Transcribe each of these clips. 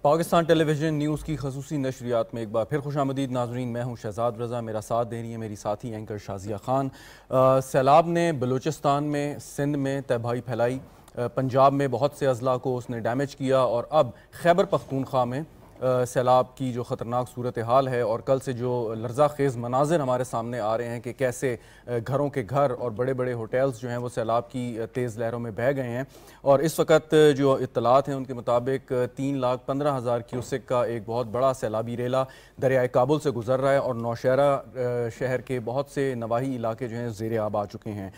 پاکستان ٹیلی vision news کی خصوصی نشریات میں ایک بار پھر خوش آمدید ناظرین. میں ہوں شہزاد رضا. میرا ساتھ دے رہی ہیں میری ساتھی اینکر شازیہ خان. سیلاب نے بلوچستان میں، سندھ میں تباہی پھیلائی، پنجاب میں بہت سے اضلاع کو اس نے ڈیمیج کیا، اور اب خیبر پختونخوا میں سیلاب کی جو خطرناک صورتحال ہے، اور کل سے جو لرزہ خیز مناظر ہمارے سامنے آ رہے ہیں کہ کیسے گھروں کے گھر اور بڑے بڑے ہوٹلز جو ہیں وہ سیلاب کی تیز لہروں میں بہہ گئے ہیں. اور اس وقت جو اطلاعات ہیں ان کے مطابق 3,15,000 کیوسک کا ایک بہت بڑا سیلابی ریلا دریائے کابل سے گزر رہا ہے، اور نوشہرہ شہر کے بہت سے نواحی علاقے جو ہیں زیر آب آ چکے ہیں.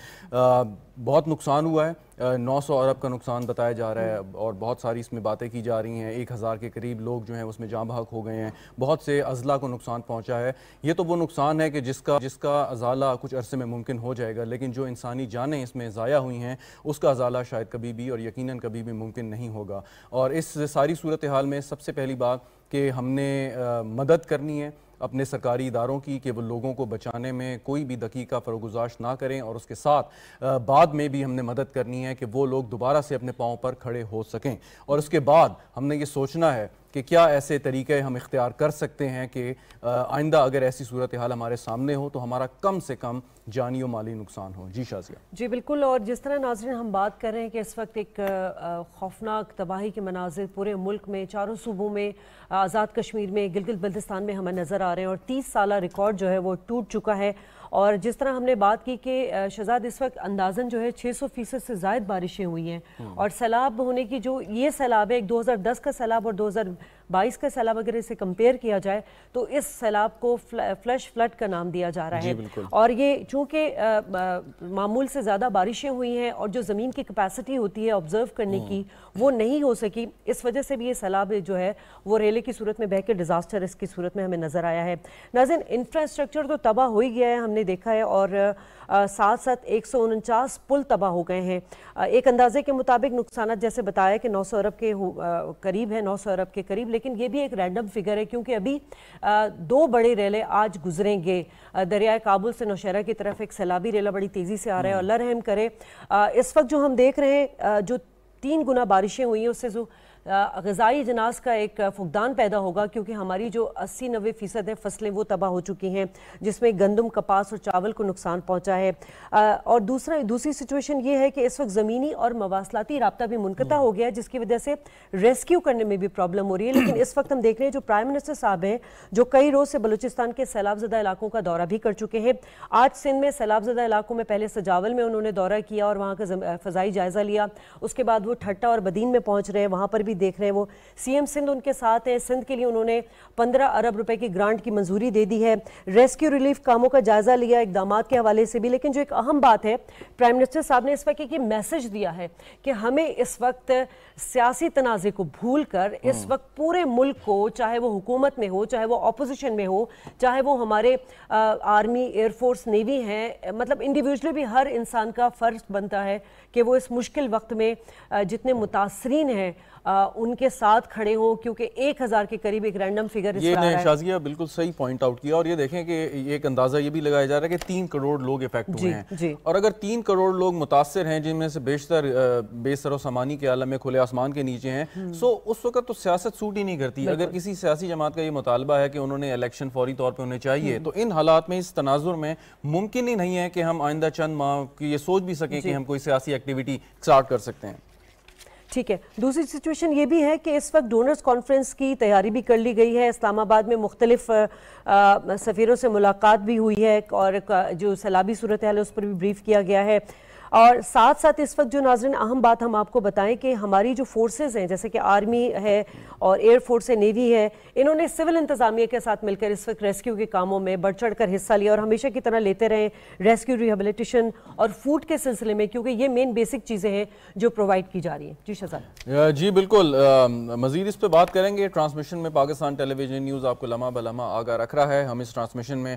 بہت نقصان ہوا ہے، 900 ارب کا نقصان بتایا جا رہا ہے، اور بہت ساری اس میں باتیں کی جا رہی ہیں. 1,000 کے قریب لوگ جو ہیں اس میں جاں بحق ہو گئے ہیں، بہت سے اضلاع کو نقصان پہنچا ہے. یہ تو وہ نقصان ہے کہ جس کا ازالہ کچھ عرصے میں ممکن ہو جائے گا، لیکن جو انسانی جانیں اس میں ضائع ہوئی ہیں اس کا ازالہ شاید کبھی بھی اور یقیناً کبھی بھی ممکن نہیں ہوگا. اور اس ساری صورتحال میں سب سے پہلی بات کہ ہم نے مدد کرنی ہے اپنے سرکاری اداروں کی کہ وہ لوگوں کو بچانے میں کوئی بھی دقیقہ فروگزاشت نہ کریں، اور اس کے ساتھ بعد میں بھی ہم نے مدد کرنی ہے کہ وہ لوگ دوبارہ سے اپنے پاؤں پر کھڑے ہو سکیں. اور اس کے بعد ہم نے یہ سوچنا ہے کہ کیا ایسے طریقے ہم اختیار کر سکتے ہیں کہ آئندہ اگر ایسی صورتحال ہمارے سامنے ہو تو ہمارا کم سے کم جانی و مالی نقصان ہو. جی شازیہ. جی بالکل. اور جس طرح ناظرین ہم بات کر رہے ہیں کہ اس وقت ایک خوفناک تباہی کے مناظر پورے ملک میں، چاروں صوبوں میں، آزاد کشمیر میں، گلگت بلتستان میں ہمیں نظر آ رہے ہیں، اور 30 سالہ ریکارڈ جو ہے وہ ٹوٹ چکا ہے. اور جس طرح ہم نے بات کی کہ شہزاد اس وقت اندازاً جو ہے 600% سے زائد بارشیں ہوئی ہیں، اور سیلاب ہونے کی جو یہ سیلاب ہے، ایک 2010 کا سیلاب اور 2022 کا سیلاب اگر اسے کمپیئر کیا جائے تو اس سیلاب کو فلیش فلڈ کا نام دیا جا رہا ہے. اور یہ چونکہ معمول سے زیادہ بارشیں ہوئی ہیں اور جو زمین کی کیپیسٹی ہوتی ہے آبزرو کرنے کی وہ نہیں ہو سکی، اس وجہ سے بھی یہ سیلاب جو ہے وہ ریلے کی صورت میں بہہ کے ڈیزاسٹر اس کی صورت میں ہمیں نظر آیا ہے. ناظرین انفراسٹرکچر تو تباہ ہو ہی گیا ہے، ہم نے دیکھا ہے، اور ساتھ ساتھ 149 پل تباہ ہو گئے ہیں. ایک اندازے کے مطابق نقصانات جیسے بتایا کہ 900 ارب کے قریب ہے، 900 ارب کے قریب، لیکن یہ بھی ایک رینڈم فگر ہے کیونکہ ابھی 2 بڑے ریلے آج گزریں گے. دریائے کابل سے نوشہرہ کی طرف ایک سیلابی ریلا بڑی تیزی سے آ رہا ہے، اور اللہ رحم کرے اس وقت جو ہم دیکھ رہے ہیں جو 3 گنا بارشیں ہوئی ہیں اس سے جو غذائی جناز کا ایک فقدان پیدا ہوگا، کیونکہ ہماری جو 80-90% ہے فصلیں وہ تباہ ہو چکی ہیں، جس میں گندم، کپاس اور چاول کو نقصان پہنچا ہے. اور دوسری سچویشن یہ ہے کہ اس وقت زمینی اور مواصلاتی رابطہ بھی منقطع ہو گیا ہے، جس کی وجہ سے ریسکیو کرنے میں بھی پرابلم ہو رہی ہے. لیکن اس وقت ہم دیکھ رہے ہیں جو پرائم منسٹر صاحب ہیں جو کئی روز سے بلوچستان کے سیلاب زدہ علاقوں کا دورہ بھی کر چکے ہیں. آج سندھ میں سیلاب زدہ علاقوں میں پہلے سجاول میں انہوں نے دورہ کیا اور وہاں کا فضائی جائزہ لیا. اس کے بعد وہ ٹھٹا اور بدین میں پہنچ رہے ہیں، وہاں پر بھی دیکھ رہے ہیں وہ سی ایم سندھ ان کے ساتھ ہیں. سندھ کے لیے انہوں نے 15 ارب روپے کی گرانٹ کی منظوری دے دی ہے. ریسکیو ریلیف کاموں کا جائزہ لیا اقدامات کے حوالے سے بھی. لیکن جو ایک اہم بات ہے پرائم منسٹر صاحب نے اس وقت ایک میسج دیا ہے کہ ہمیں اس وقت سیاسی تنازع کو بھول کر اس وقت پورے ملک کو، چاہے وہ حکومت میں ہو، چاہے وہ اپوزیشن میں ہو، چاہے وہ ہمارے آرمی، ایئر فورس، نیوی ہیں، مطلب انڈیویجولی بھی ہر انسان کا فرض بنتا ہے کہ وہ اس مشکل وقت میں جتنے متاثرین ہیں ان کے ساتھ کھڑے ہوں، کیونکہ 1,000 کے قریب ایک رینڈم فگر اس پر آ رہا ہے. یہ شازیہ بالکل صحیح پوائنٹ آؤٹ کیا. اور یہ دیکھیں کہ ایک اندازہ یہ بھی لگایا جا رہا ہے کہ 3 کروڑ لوگ افیکٹ ہوئے ہیں، اور اگر 3 کروڑ لوگ متاثر ہیں جن میں سے بیشتر بے سر و سامانی کے عالم میں کھلے آسمان کے نیچے ہیں، سو اس وقت تو سیاست سوٹ ہی نہیں کرتی. اگر کسی سیاسی جماعت کا یہ مطالبہ ہے کہ انہوں نے الیکشن فوری طور پہ انہیں چاہیے، تو ان حالات میں اس تناظر میں ممکن ہی نہیں ہے کہ ہم آئندہ چند ماہ کی یہ سوچ بھی سکیں کہ ہم کوئی سیاسی ایکٹیویٹی سٹارٹ کر سکتے ہیں. ٹھیک ہے. دوسری سچویشن یہ بھی ہے کہ اس وقت ڈونرز کانفرنس کی تیاری بھی کر لی گئی ہے. اسلام آباد میں مختلف سفیروں سے ملاقات بھی ہوئی ہے، اور جو سیلابی صورتحال ہے اس پر بھی بریف کیا گیا ہے. اور ساتھ ساتھ اس وقت جو ناظرین اہم بات ہم آپ کو بتائیں کہ ہماری جو فورسز ہیں جیسے کہ آرمی ہے اور ایئر فورس ہے، نیوی ہے، انہوں نے سول انتظامیہ کے ساتھ مل کر اس وقت ریسکیو کے کاموں میں بڑھ چڑھ کر حصہ لیا، اور ہمیشہ کی طرح لیتے رہے ریسکیو، ریہیبلیٹیشن اور فوڈ کے سلسلے میں، کیونکہ یہ مین بیسک چیزیں ہیں جو پرووائڈ کی جا رہی ہیں. جی شہزاد. جی بالکل. مزید اس پہ بات کریں گے. ٹرانسمیشن میں پاکستان ٹیلی ویژن نیوز آپ کو لمحہ بلمحہ آگاہ رکھ رہا ہے. ہم اس ٹرانسمیشن میں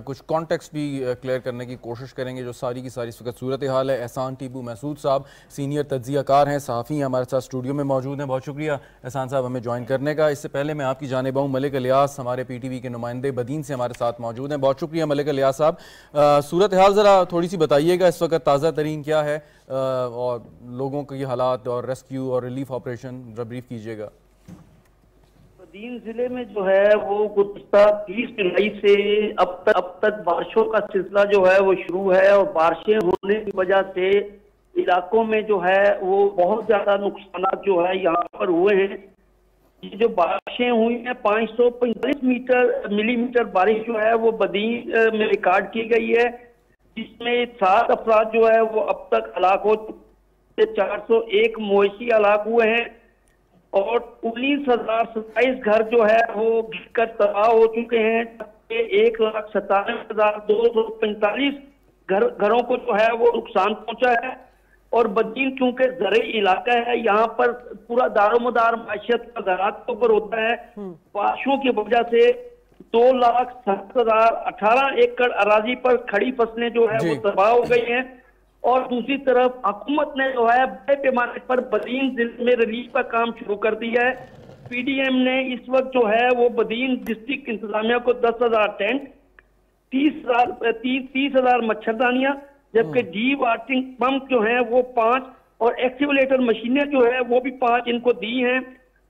کچھ کانٹیکسٹ بھی کلیئر کرنے کی کوشش کریں گے جو ساری کی ساری اس وقت صورتحال ہے. احسان ٹیپو محسود صاحب سینئر تجزیہ کار ہیں، صحافی ہیں، ہمارے ساتھ اسٹوڈیو میں موجود ہیں. بہت شکریہ احسان صاحب ہمیں جوائن کرنے کا. اس سے پہلے میں آپ کی جانب آؤں، ملک الیاس ہمارے پی ٹی وی کے نمائندے بدین سے ہمارے ساتھ موجود ہیں. بہت شکریہ ملک الیاس صاحب. صورتحال ذرا تھوڑی سی بتائیے گا اس وقت تازہ ترین کیا ہے، اور لوگوں کے حالات اور ریسکیو اور ریلیف آپریشن بریف کیجیے گا. बदीन जिले में जो है वो गुज़श्ता 30 जुलाई से अब तक बारिशों का सिलसिला जो है वो शुरू है, और बारिशें होने की वजह से इलाकों में जो है वो बहुत ज्यादा नुकसान जो है यहाँ पर हुए हैं। ये जो बारिशें हुई हैं 545 मिलीमीटर बारिश जो है वो बदीन में रिकॉर्ड की गई है, जिसमें 7 अफराद जो है वो अब तक हलाक हो चुके, 401 मवेशी हलाक हुए हैं और 19,027 घर जो है वो गिरकर तबाह हो चुके हैं। 1,97,245 घरों को जो है वो नुकसान पहुंचा है। और बदीन क्योंकि ज़रई इलाका है, यहाँ पर पूरा दारोमदार माशियत का ज़राअत के ऊपर होता है। बारिशों की वजह से 2,07,018 एकड़ अराजी पर खड़ी फसलें जो है वो तबाह हो गई हैं। और दूसरी तरफ हुकूमत ने जो है बड़े पैमाने पर बदीन जिले में रिलीफ का काम शुरू कर दिया है। पीडीएम ने इस वक्त जो है वो बदीन डिस्ट्रिक्ट इंतजामिया को 10,000 टेंट, 30,000 मच्छरदानियां, जबकि डी वाटरिंग पंप जो है वो 5 और एक्सीवेटर मशीनें जो है वो भी 5 इनको दी हैं,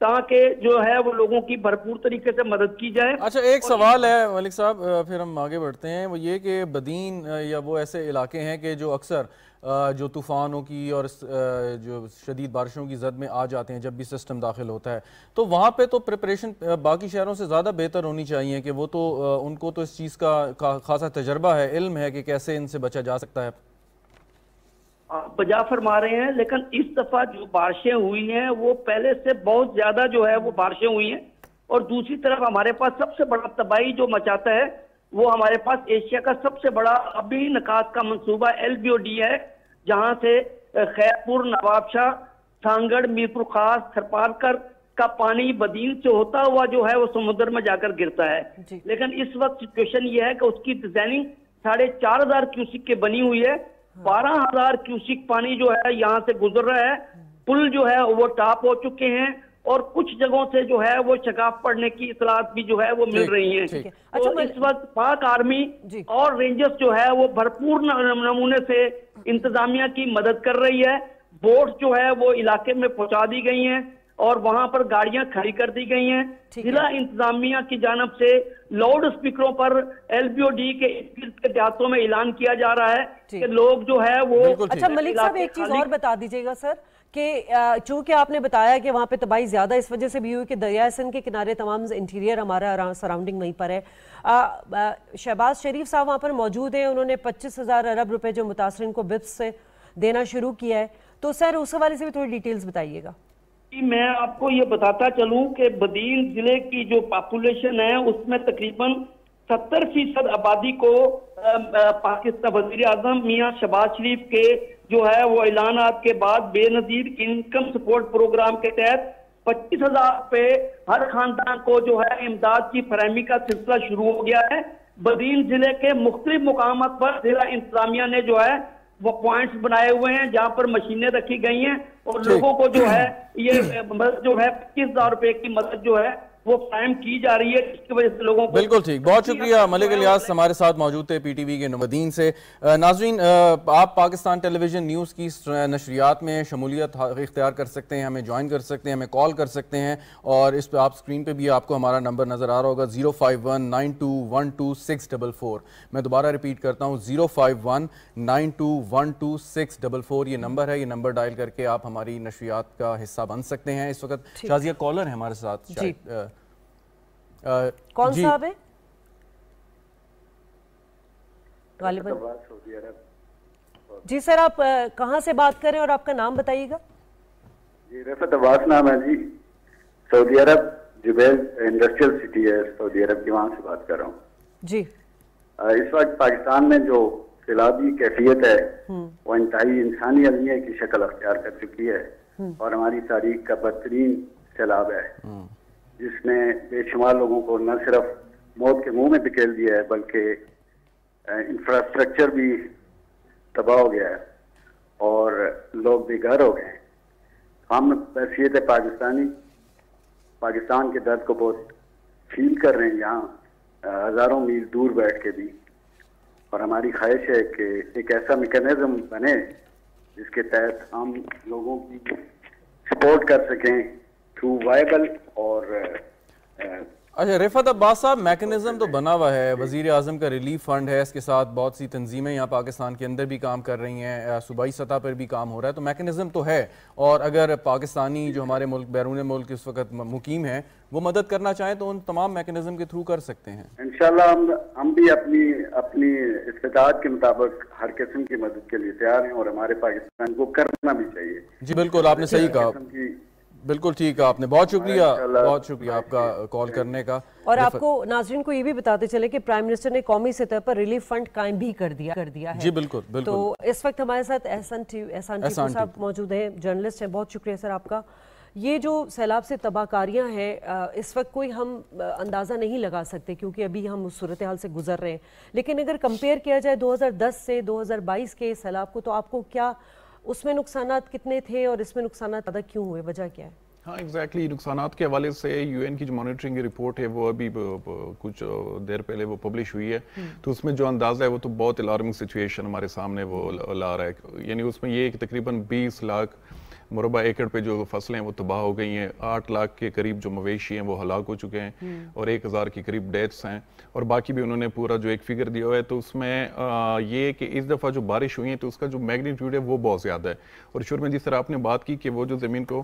ताकि जो है वो लोगों की भरपूर तरीके से मदद की जाए। अच्छा, एक सवाल है मलिक साहब, फिर हम आगे बढ़ते हैं। वो ये कि बदीन या वो ऐसे इलाके हैं कि जो अक्सर जो तूफ़ानों की और जो शदीद बारिशों की जद में आ जाते हैं जब भी सिस्टम दाखिल होता है, तो वहाँ पे तो प्रिपरेशन बाकी शहरों से ज़्यादा बेहतर होनी चाहिए कि वो तो उनको तो इस चीज़ का खासा तजर्बा है, इल्म है कि कैसे इनसे बचा जा सकता है। आप बजा फरमा रहे हैं, लेकिन इस दफा जो बारिशें हुई हैं वो पहले से बहुत ज्यादा जो है वो बारिशें हुई हैं। और दूसरी तरफ हमारे पास सबसे बड़ा तबाही जो मचाता है वो हमारे पास एशिया का सबसे बड़ा अभी निकात का मंसूबा LBOD है, जहां से खैरपुर, नवाबशाह, सांगड़, मीरपुर खास, थरपारकर का पानी बदीन से होता हुआ जो है वो समुद्र में जाकर गिरता है। लेकिन इस वक्त सिचुएशन ये है कि उसकी डिजाइनिंग 4,500 क्यूसिक की बनी हुई है। 12,000 क्यूसिक पानी जो है यहाँ से गुजर रहा है। पुल जो है वो टॉप हो चुके हैं और कुछ जगहों से जो है वो शगाफ पड़ने की इतलात भी जो है वो मिल रही हैं। तो इस वक्त पाक आर्मी और रेंजर्स जो है वो भरपूर नमूने से इंतजामिया की मदद कर रही है। बोट जो है वो इलाके में पहुंचा दी गई हैं और वहां पर गाड़ियां खड़ी कर दी गई हैं। जिला इंतजामिया की जानब से लाउड स्पीकरों पर LBOD के देहातों में ऐलान किया जा रहा है कि लोग जो है वो। अच्छा मलिक साहब, एक चीज और बता दीजिएगा सर कि चूंकि आपने बताया कि वहाँ पे तबाही ज्यादा इस वजह से भी हुई कि दरिया सिंध के किनारे तमाम इंटीरियर हमारा सराउंडिंग वहीं पर है। शहबाज शरीफ साहब वहाँ पर मौजूद हैं, उन्होंने 25,000 अरब रुपए जो मुतासरीन को बिप्स से देना शुरू किया है। तो सर उस हवाले से भी थोड़ी डिटेल्स बताइएगा। मैं आपको ये बताता चलूं कि बदीन जिले की जो पॉपुलेशन है उसमें तकरीबन 70% आबादी को पाकिस्तान वज़ीर आज़म मियां शहबाज शरीफ के जो है वो ऐलानात के बाद बेनजीर इनकम सपोर्ट प्रोग्राम के तहत 25,000 रुपए हर खानदान को जो है इमदाद की फरहमी का सिलसिला शुरू हो गया है। बदीन जिले के मुख्तलिफ मुकाम पर जिला इंतजामिया ने जो है वो पॉइंट्स बनाए हुए हैं जहां पर मशीनें रखी गई हैं और लोगों को जो है ये मदद जो है 25,000 रुपए की मदद जो है वो कायम की जा रही है, जिसकी वजह से लोगों को। बिल्कुल ठीक, बहुत शुक्रिया। मलिक इलियास हमारे साथ मौजूद थे PTV के नुमाइंदे से। नाज़रीन, आप पाकिस्तान टेलीविजन न्यूज़ की नशरियात में शमूलियत इख्तियार कर सकते हैं, हमें ज्वाइन कर सकते हैं, हमें कॉल कर सकते हैं और इस पर आप स्क्रीन पे भी आपको हमारा नंबर नज़र आ रहा होगा 05192122644। मैं दोबारा रिपीट करता हूँ 05192122644 ये नंबर है। ये नंबर डायल करके आप हमारी नशरियात का हिस्सा बन सकते हैं। इस वक्त शाजिया कॉलर है हमारे साथ, कौन साहब है? जी सर, आप कहाँ से बात कर रहे हैं और आपका नाम बताइएगा। जी रफत अब्बास नाम है जी, सऊदी अरब जुबैल इंडस्ट्रियल सिटी है सऊदी अरब की, वहाँ से बात कर रहा हूँ जी। इस वक्त पाकिस्तान में जो सैलाबी कैफियत है वो इंतहाई इंसानी अलमिया की शक्ल अख्तियार कर चुकी है और हमारी तारीख का बदतरीन सैलाब है, जिसने बेशुमार लोगों को न सिर्फ मौत के मुंह में धकेल दिया है बल्कि इंफ्रास्ट्रक्चर भी तबाह हो गया है और लोग बेघर हो गए। हम हैसियत पाकिस्तान के दर्द को बहुत फील कर रहे हैं यहाँ हज़ारों मील दूर बैठ के भी, और हमारी ख्वाहिश है कि एक ऐसा मैकेनिज्म बने जिसके तहत हम लोगों की सपोर्ट कर सकें थ्रू वायबल और اچھا رفعت عباس صاحب، میکنزم تو بنا ہوا ہے، وزیر اعظم کا ریلیف فنڈ ہے، اس کے ساتھ بہت سی تنظیمیں یہاں پاکستان کے اندر بھی کام کر رہی ہیں، صوبائی سطح پر بھی کام ہو رہا ہے، تو میکنزم تو ہے، اور اگر پاکستانی جو ہمارے ملک بیرون ملک اس وقت مقیم ہیں وہ مدد کرنا چاہیں تو ان تمام میکنزم کے تھرو کر سکتے ہیں. انشاءاللہ ہم بھی اپنی استطاعت کے مطابق ہر قسم کی مدد کے لیے تیار ہیں، اور ہمارے پاکستان کو کرنا بھی چاہیے. جی بالکل، آپ نے صحیح کہا، بالکل ٹھیک ہے آپ نے، بہت شکریہ آپ کا کال کرنے کا. اور آپ کو ناظرین کو یہ بھی بتاتے چلے کہ پرائم منسٹر نے قومی سطح پر ریلیف فنڈ قائم بھی کر دیا ہے. جی بالکل. تو اس وقت ہمارے ساتھ احسان ٹیپو صاحب موجود ہیں، جرنلسٹ ہیں. بہت شکریہ سر آپ کا. یہ جو سیلاب سے تباہ کاریاں ہیں اس وقت کوئی ہم اندازہ نہیں لگا سکتے کیونکہ ابھی ہم اس صورتحال سے گزر رہے ہیں، لیکن اگر کمپیئر کیا جائے 2010 سے 2022 کے سیلاب کو، تو آپ کو کیا اس میں نقصانات کتنے تھے اور اس میں نقصانات زیادہ کیوں ہوئے، وجہ کیا ہے؟ ہاں ایگزیکٹلی، نقصانات کے حوالے سے یو این کی جو مانیٹرنگ رپورٹ ہے وہ ابھی کچھ دیر پہلے وہ پبلش ہوئی ہے، تو اس میں جو اندازہ ہے وہ تو بہت الارمنگ سچویشن ہمارے سامنے وہ لا رہا ہے. یعنی اس میں یہ کہ تقریباً 20 لاکھ مربع ایکڑ پہ جو فصلیں وہ تباہ ہو گئی ہیں، 8 لاکھ کے قریب جو مویشی ہیں وہ ہلاک ہو چکے ہیں، اور 1000 کے قریب ڈیتھس ہیں، اور باقی بھی انہوں نے پورا جو ایک فگر دیا ہوا ہے. تو اس میں یہ کہ اس دفعہ جو بارش ہوئی ہے تو اس کا جو میگنیٹیوڈ ہے وہ بہت زیادہ ہے. اور شروع میں جس طرح آپ نے بات کی کہ وہ جو زمین کو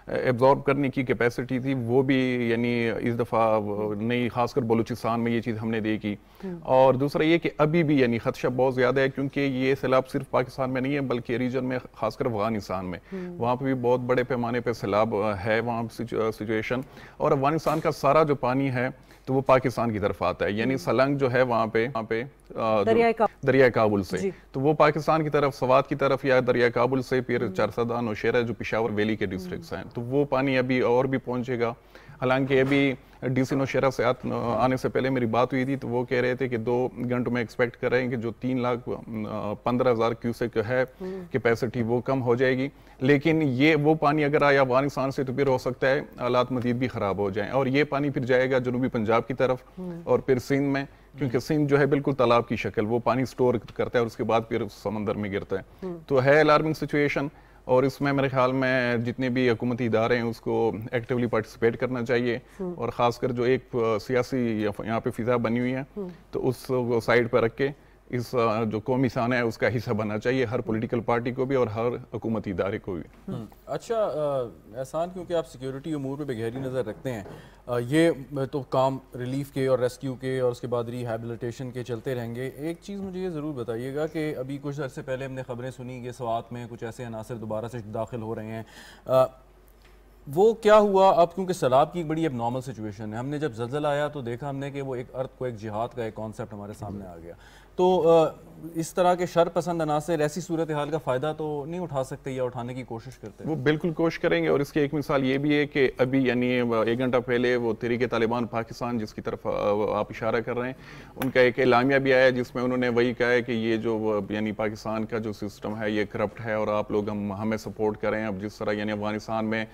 ایبزارب کرنے کی کیپیسٹی تھی وہ بھی یعنی اس دفعہ نہیں، خاص کر بلوچستان میں یہ چیز ہم نے دیکھی. اور دوسرا یہ کہ ابھی بھی یعنی خدشہ بہت زیادہ ہے، کیونکہ یہ سیلاب صرف پاکستان میں نہیں ہے بلکہ ریجن میں، خاص کر افغانستان میں، وہاں پہ بھی بہت بڑے پیمانے پہ سیلاب ہے وہاں سچویشن. اور افغانستان کا سارا جو پانی ہے تو وہ پاکستان کی طرف آتا ہے، یعنی سلنگ جو ہے وہاں پہ دریائے کابل سے، تو وہ پاکستان کی طرف، سوات کی طرف یا دریائے کابل سے، پھر چرسدہ، نوشیرہ جو پشاور ویلی کے ڈسٹرکٹس ہیں، تو وہ پانی ابھی اور بھی پہنچے گا. حالانکہ ابھی ڈی سی نوشیرہ سے آنے سے پہلے میری بات ہوئی تھی تو وہ کہہ رہے تھے کہ 2 گھنٹوں میں ایکسپیکٹ کر رہے ہیں کہ جو 3,15,000 کیوسیک ہے کیپیسٹی وہ کم ہو جائے گی. لیکن یہ وہ پانی اگر آیا افغانستان سے تو پھر ہو سکتا ہے حالات مزید بھی خراب ہو جائیں، اور یہ پانی پھر جائے گا جنوبی پنجاب کی طرف اور پھر سندھ میں، کیونکہ سندھ جو ہے بالکل تالاب کی شکل، وہ پانی سٹور کرتا ہے اور اس کے بعد پھر سمندر میں گرتا ہے. تو ہے الارمنگ سچویشن، اور اس میں میرے خیال میں جتنے بھی حکومتی ادارے ہیں اس کو ایکٹیولی پارٹیسپیٹ کرنا چاہیے، اور خاص کر جو ایک سیاسی یہاں پہ فضا بنی ہوئی ہے تو اس کو سائڈ پہ رکھ کے اس جو قومی شان ہے اس کا حصہ بننا چاہیے ہر پولیٹیکل پارٹی کو بھی اور ہر حکومتی ادارے کو بھی. اچھا احسان، کیونکہ آپ سیکیورٹی امور پہ گہری نظر رکھتے ہیں، یہ تو کام ریلیف کے اور ریسکیو کے اور اس کے بعد ریہیبلیٹیشن کے چلتے رہیں گے. ایک چیز مجھے یہ ضرور بتائیے گا کہ ابھی کچھ عرصے پہلے ہم نے خبریں سنی کہ سوات میں کچھ ایسے عناصر دوبارہ سے داخل ہو رہے ہیں، وہ کیا ہوا اب؟ کیونکہ سیلاب کی ایک بڑی اب نارمل سچویشن ہے، ہم نے جب زلزلہ آیا تو دیکھا ہم نے کہ وہ ایک ارتھ کو ایک جہاد کا ایک کانسیپٹ ہمارے سامنے آ گیا. تو اس طرح کے شر پسند عناصر ایسی صورتحال کا فائدہ تو نہیں اٹھا سکتے یا اٹھانے کی کوشش کرتے؟ وہ بالکل کوشش کریں گے، اور اس کی ایک مثال یہ بھی ہے کہ ابھی یعنی 1 گھنٹہ پہلے وہ تحریک طالبان پاکستان جس کی طرف آپ اشارہ کر رہے ہیں، ان کا ایک اعلامیہ بھی آیا جس میں انہوں نے وہی کہا ہے کہ یہ جو یعنی پاکستان کا جو سسٹم ہے یہ کرپٹ ہے اور آپ لوگ ہمیں سپورٹ کریں. اب جس طرح یعنی افغانستان میں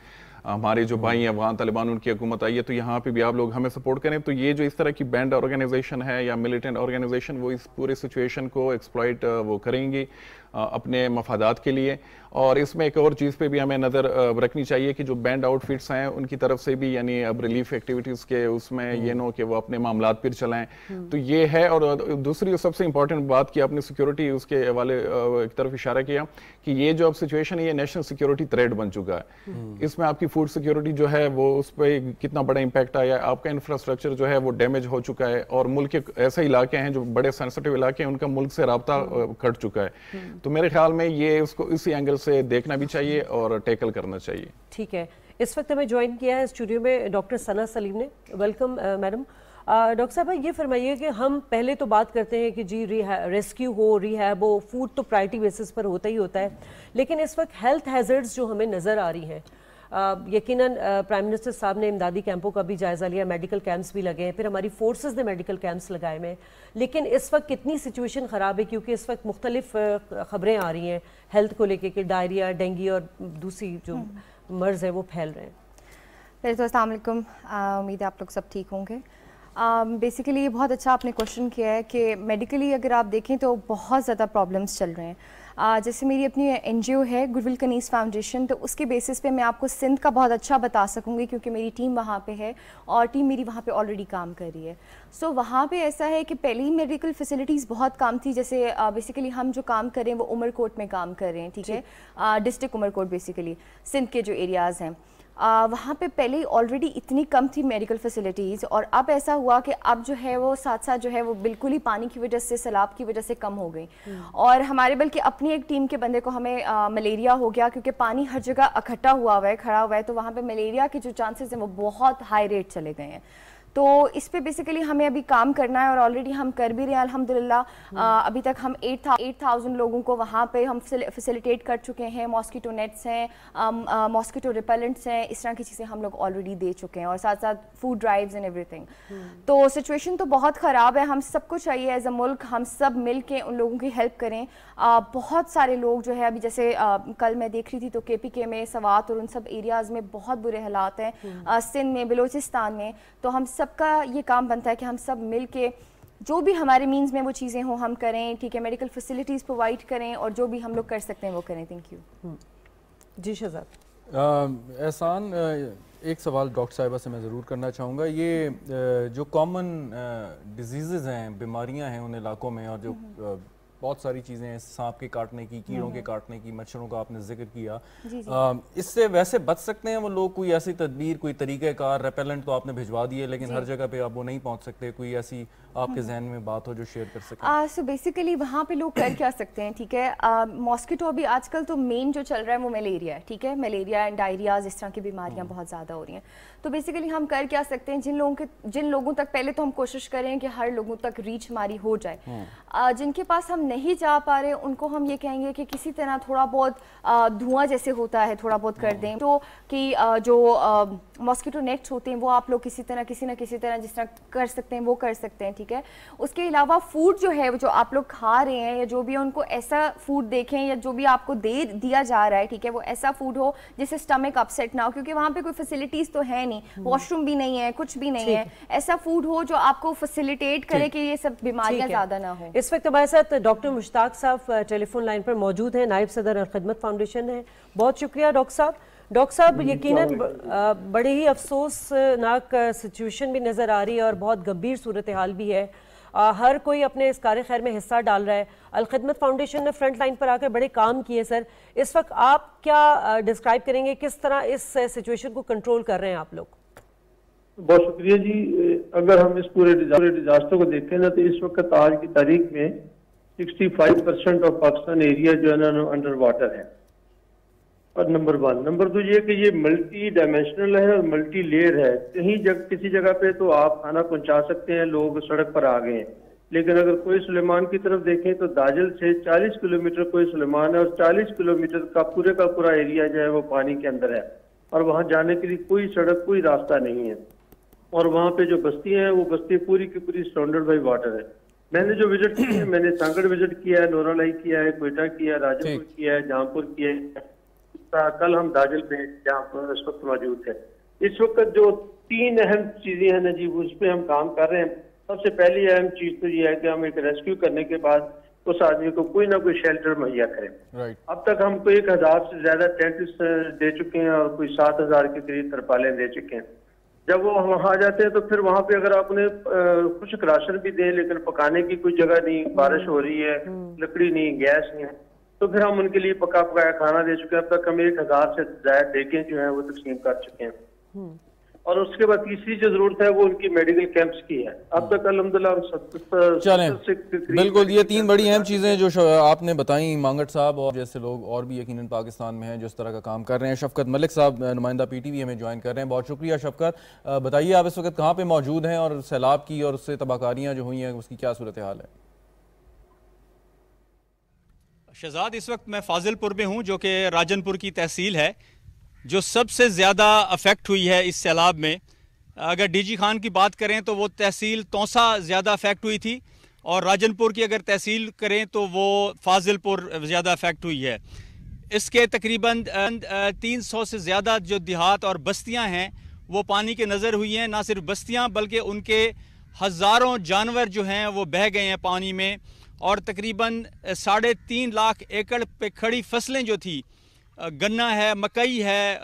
ہمارے جو بھائی ہیں افغان طالبان ان کی حکومت آئی ہے تو یہاں پہ بھی آپ لوگ ہمیں سپورٹ کریں. تو یہ جو اس طرح کی بینڈ آرگنائزیشن ہے یا ملیٹنٹ آرگنائزیشن وہ اس پورے سچویشن کو ایکسپلائٹ وہ کریں گی اپنے مفادات کے لیے. اور اس میں ایک اور چیز پہ بھی ہمیں نظر رکھنی چاہیے کہ جو بینڈ آؤٹ فٹس ہیں ان کی طرف سے بھی یعنی اب ریلیف ایکٹیویٹیز کے اس میں یہ نو کہ وہ اپنے معاملات پھر چلائیں. تو یہ ہے. اور دوسری سب سے امپورٹنٹ بات کی آپ نے سیکیورٹی اس کے حوالے ایک طرف اشارہ کیا کہ یہ جو اب سچویشن ہے یہ نیشنل سیکیورٹی تھریٹ بن چکا ہے. اس میں آپ کی فوڈ سیکیورٹی جو ہے وہ اس پہ کتنا بڑا امپیکٹ آیا ہے، آپ کا انفراسٹرکچر جو ہے وہ ڈیمیج ہو چکا ہے، اور ملک کے ایسے علاقے ہیں جو بڑے سینسٹیو علاقے ہیں ان کا ملک سے رابطہ کٹ چکا ہے. تو میرے خیال میں یہ اس کو اسی اینگل سے دیکھنا بھی چاہیے اور ٹیکل کرنا چاہیے. ٹھیک ہے. اس وقت ہمیں جوائن کیا ہے اسٹوڈیو میں ڈاکٹر ثنا سلیم نے. Welcome madam. ڈاکٹر صاحب یہ فرمائیے کہ ہم پہلے تو بات کرتے ہیں کہ جی ریسکیو ہو، ریہیب ہو، فوڈ تو پرائرٹی بیسس پر ہوتا ہی ہوتا ہے، لیکن اس وقت ہیلتھ ہیزرڈز جو ہمیں نظر آ رہی ہیں، یقیناً پرائم منسٹر صاحب نے امدادی کیمپوں کا بھی جائزہ لیا، میڈیکل کیمپس بھی لگے ہیں، پھر ہماری فورسز نے میڈیکل کیمپس لگائے ہوئے ہیں، لیکن اس وقت کتنی سچویشن خراب ہے کیونکہ اس وقت مختلف خبریں آ رہی ہیں ہیلتھ کو لے کے کہ ڈائریا، ڈینگی اور دوسری جو مرض ہیں وہ پھیل رہے ہیں. پہلے تو السلام علیکم، امید ہے آپ لوگ سب ٹھیک ہوں گے. بیسیکلی یہ بہت اچھا آپ نے کوشچن کیا ہے کہ میڈیکلی اگر آپ دیکھیں تو بہت زیادہ پرابلمس چل رہے ہیں. जैसे मेरी अपनी NGO है गुडविल कनीज़ फाउंडेशन, तो उसके बेसिस पे मैं आपको सिंध का बहुत अच्छा बता सकूँगी क्योंकि मेरी टीम वहाँ पे है और टीम मेरी वहाँ पे ऑलरेडी काम कर रही है। सो वहाँ पे ऐसा है कि पहले ही मेडिकल फैसिलिटीज़ बहुत कम थी। जैसे बेसिकली हम जो काम कर रहे हैं वो उमरकोट में काम कर रहे हैं, ठीक है, डिस्ट्रिक्ट उमरकोट बेसिकली सिंध के जो एरियाज़ हैं वहाँ पे पहले ही ऑलरेडी इतनी कम थी मेडिकल फैसिलिटीज़, और अब ऐसा हुआ कि अब जो है वो साथ साथ जो है वो बिल्कुल ही पानी की वजह से, सैलाब की वजह से कम हो गई। और हमारे बल्कि अपनी एक टीम के बंदे को हमें मलेरिया हो गया क्योंकि पानी हर जगह इकट्ठा हुआ है, खड़ा हुआ है, तो वहाँ पे मलेरिया के जो चांसेस हैं वो बहुत हाई रेट चले गए हैं। तो इस पे बेसिकली हमें अभी काम करना है और ऑलरेडी हम कर भी रहे हैं अल्हम्दुलिल्लाह। अभी तक हम 8,000 लोगों को वहाँ पे हम फैसिलिटेट कर चुके हैं। मॉस्किटो नेट्स हैं, मॉस्किटो रिपेलेंट्स हैं, इस तरह की चीज़ें हम लोग ऑलरेडी दे चुके हैं और साथ साथ फूड ड्राइव्स एंड एवरीथिंग। तो सिचुएशन तो बहुत ख़राब है। हम सबको चाहिए एज अ मुल्क हम सब मिल के उन लोगों की हेल्प करें। बहुत सारे लोग जो है अभी जैसे कल मैं देख रही थी तो KPK में, सवात और उन सब एरियाज़ में बहुत बुरे हालात हैं, सिंध में, बलोचिस्तान में। तो हम सबका ये काम बनता है कि हम सब मिल के जो भी हमारे मीन्स में वो चीज़ें हों हम करें, ठीक है, मेडिकल फैसिलिटीज़ प्रोवाइड करें और जो भी हम लोग कर सकते हैं वो करें। Thank you. जी शहजाद। एहसान, एक सवाल डॉक्टर साहिबा से मैं ज़रूर करना चाहूँगा। ये जो कॉमन डिजीज़ हैं, बीमारियाँ हैं उन इलाकों में, और जो बहुत सारी चीज़ें हैं, सांप के काटने की, कीड़ों के काटने की, मच्छरों का आपने जिक्र किया, इससे वैसे बच सकते हैं वो लोग? कोई ऐसी तदबीर, कोई तरीक़ेकार? रेपेलेंट तो आपने भिजवा दिए लेकिन हर जगह पे आप वो नहीं पहुंच सकते, कोई ऐसी आपके जहन में बात हो जो शेयर कर सकें? सो बेसिकली वहाँ पे लोग कर क्या सकते हैं, ठीक है, मॉस्किटो अभी आजकल तो मेन जो चल रहा है वो मलेरिया है, ठीक है, मलेरिया एंड डायरियाज, इस तरह की बीमारियाँ बहुत ज़्यादा हो रही हैं। तो बेसिकली हम कर क्या सकते हैं, जिन लोगों तक, पहले तो हम कोशिश करें कि हर लोगों तक रीच हमारी हो जाए। जिनके पास हम नहीं जा पा रहे उनको हम ये कहेंगे कि किसी तरह थोड़ा बहुत धुआं जैसे होता है थोड़ा बहुत कर दें, तो कि जो मॉस्किटो नेट्स होते हैं वो आप लोग किसी न किसी तरह जिस तरह कर सकते हैं वो कर सकते हैं, ठीक है। उसके अलावा फूड जो है जो आप लोग खा रहे हैं या जो भी, उनको ऐसा फूड देखें या जो भी आपको दिया जा रहा है, ठीक है, वो ऐसा फूड हो जिससे स्टमक अपसेट ना हो, क्योंकि वहाँ पे कोई फैसिलिटीज तो है नहीं, वॉशरूम भी नहीं है, कुछ भी नहीं है। ऐसा फूड हो जो आपको फैसिलिटेट करे कि ये सब बीमारियां ज्यादा ना हो। इस वक्त हमारे साथ डॉक्टर मुश्ताक साहब टेलीफोन लाइन पर मौजूद हैं, नायब सदर अल-खिदमत फाउंडेशन है। बहुत शुक्रिया डॉक्टर साहब। डॉक्टर साहब, यकीनन बड़े ही अफसोसनाक सिचुएशन भी नज़र आ रही है और बहुत गंभीर सूरत हाल भी है। हर कोई अपने इस कार्य खैर में हिस्सा डाल रहा है। अल-खिदमत फाउंडेशन ने फ्रंट लाइन पर आकर बड़े काम किए। सर, इस वक्त आप क्या डिस्क्राइब करेंगे, किस तरह इस सिचुएशन को कंट्रोल कर रहे हैं आप लोग? बहुत शुक्रिया जी। अगर हम इस पूरे डिजास्टर को देखें ना, तो इस वक्त आज की तारीख में 65% ऑफ पाकिस्तान एरिया जो है ना अंडर वाटर है। और नंबर 1, नंबर 2 ये कि ये मल्टी डायमेंशनल है और मल्टी लेयर है। किसी जगह पे तो आप खाना पहुंचा सकते हैं, लोग सड़क पर आ गए हैं, लेकिन अगर कोई सुलेमान की तरफ देखें तो दाजल से 40 किलोमीटर कोई सुलेमान है और 40 किलोमीटर का पूरा एरिया जो है वो पानी के अंदर है और वहां जाने के लिए कोई सड़क, कोई रास्ता नहीं है। और वहाँ पे जो बस्ती है वो बस्ती पूरी की पूरी सराउंडेड बाई वाटर है। मैंने जो विजिट किया है, मैंने सांगड़ विजिट किया है, नोरालाई किया है, क्वेटा किया है, राजपुर किया है, जहांपुर किया है। कल हम दाजल पे जहाँ पर इस वक्त मौजूद है। इस वक्त जो 3 अहम चीजें हैं ना जी, उस पर हम काम कर रहे हैं। सबसे पहली अहम चीज तो ये है कि हम एक रेस्क्यू करने के बाद उस आदमी को कोई ना कोई शेल्टर मुहैया करें। अब तक हमको 1000 से ज्यादा टेंट दे चुके हैं और कोई 7000 के करीब तरपालें दे चुके हैं। जब वो वहाँ आ जाते हैं तो फिर वहाँ पे अगर आप उन्हें कुछ राशन भी दें, लेकिन पकाने की कोई जगह नहीं, बारिश हो रही है, लकड़ी नहीं, गैस नहीं है, तो फिर हम उनके लिए पका पकाया खाना दे चुके हैं। अब तक हम 1000 से ज्यादा देखें जो है वो तकसीम कर चुके हैं। और उसके बाद तीसरी जो जरूरत है वो उनकी मेडिकल कैंप्स की है। अब तक अल्हम्दुलिल्लाह चलें, बिल्कुल ये 3 बड़ी अहम चीज़ें जो आपने बताई मांगट साहब और जैसे लोग और भी यकीनन पाकिस्तान में हैं जो इस तरह का काम कर रहे हैं। शफकत मलिक साहब नुमाइंदा PTV हमें ज्वाइन कर रहे हैं। बहुत शुक्रिया शफकत। बताइए आप इस वक्त कहाँ पे मौजूद हैं और सैलाब की और उससे तबाहकारियाँ जो हुई हैं उसकी क्या सूरत हाल है? शहजाद, इस वक्त मैं फाजिलपुर में हूँ जो कि राजनपुर की तहसील है जो सबसे ज़्यादा अफेक्ट हुई है इस सैलाब में। अगर DG खान की बात करें तो वो तहसील तौसा ज़्यादा अफेक्ट हुई थी और राजनपुर की अगर तहसील करें तो वो फाजिलपुर ज़्यादा अफेक्ट हुई है। इसके तकरीबन 300 से ज़्यादा जो देहात और बस्तियां हैं वो पानी के नज़र हुई हैं। ना सिर्फ बस्तियां बल्कि उनके हज़ारों जानवर जो हैं वो बह गए हैं पानी में, और तकरीबन 3.5 लाख एकड़ पे खड़ी फसलें जो थी, गन्ना है, मकई है,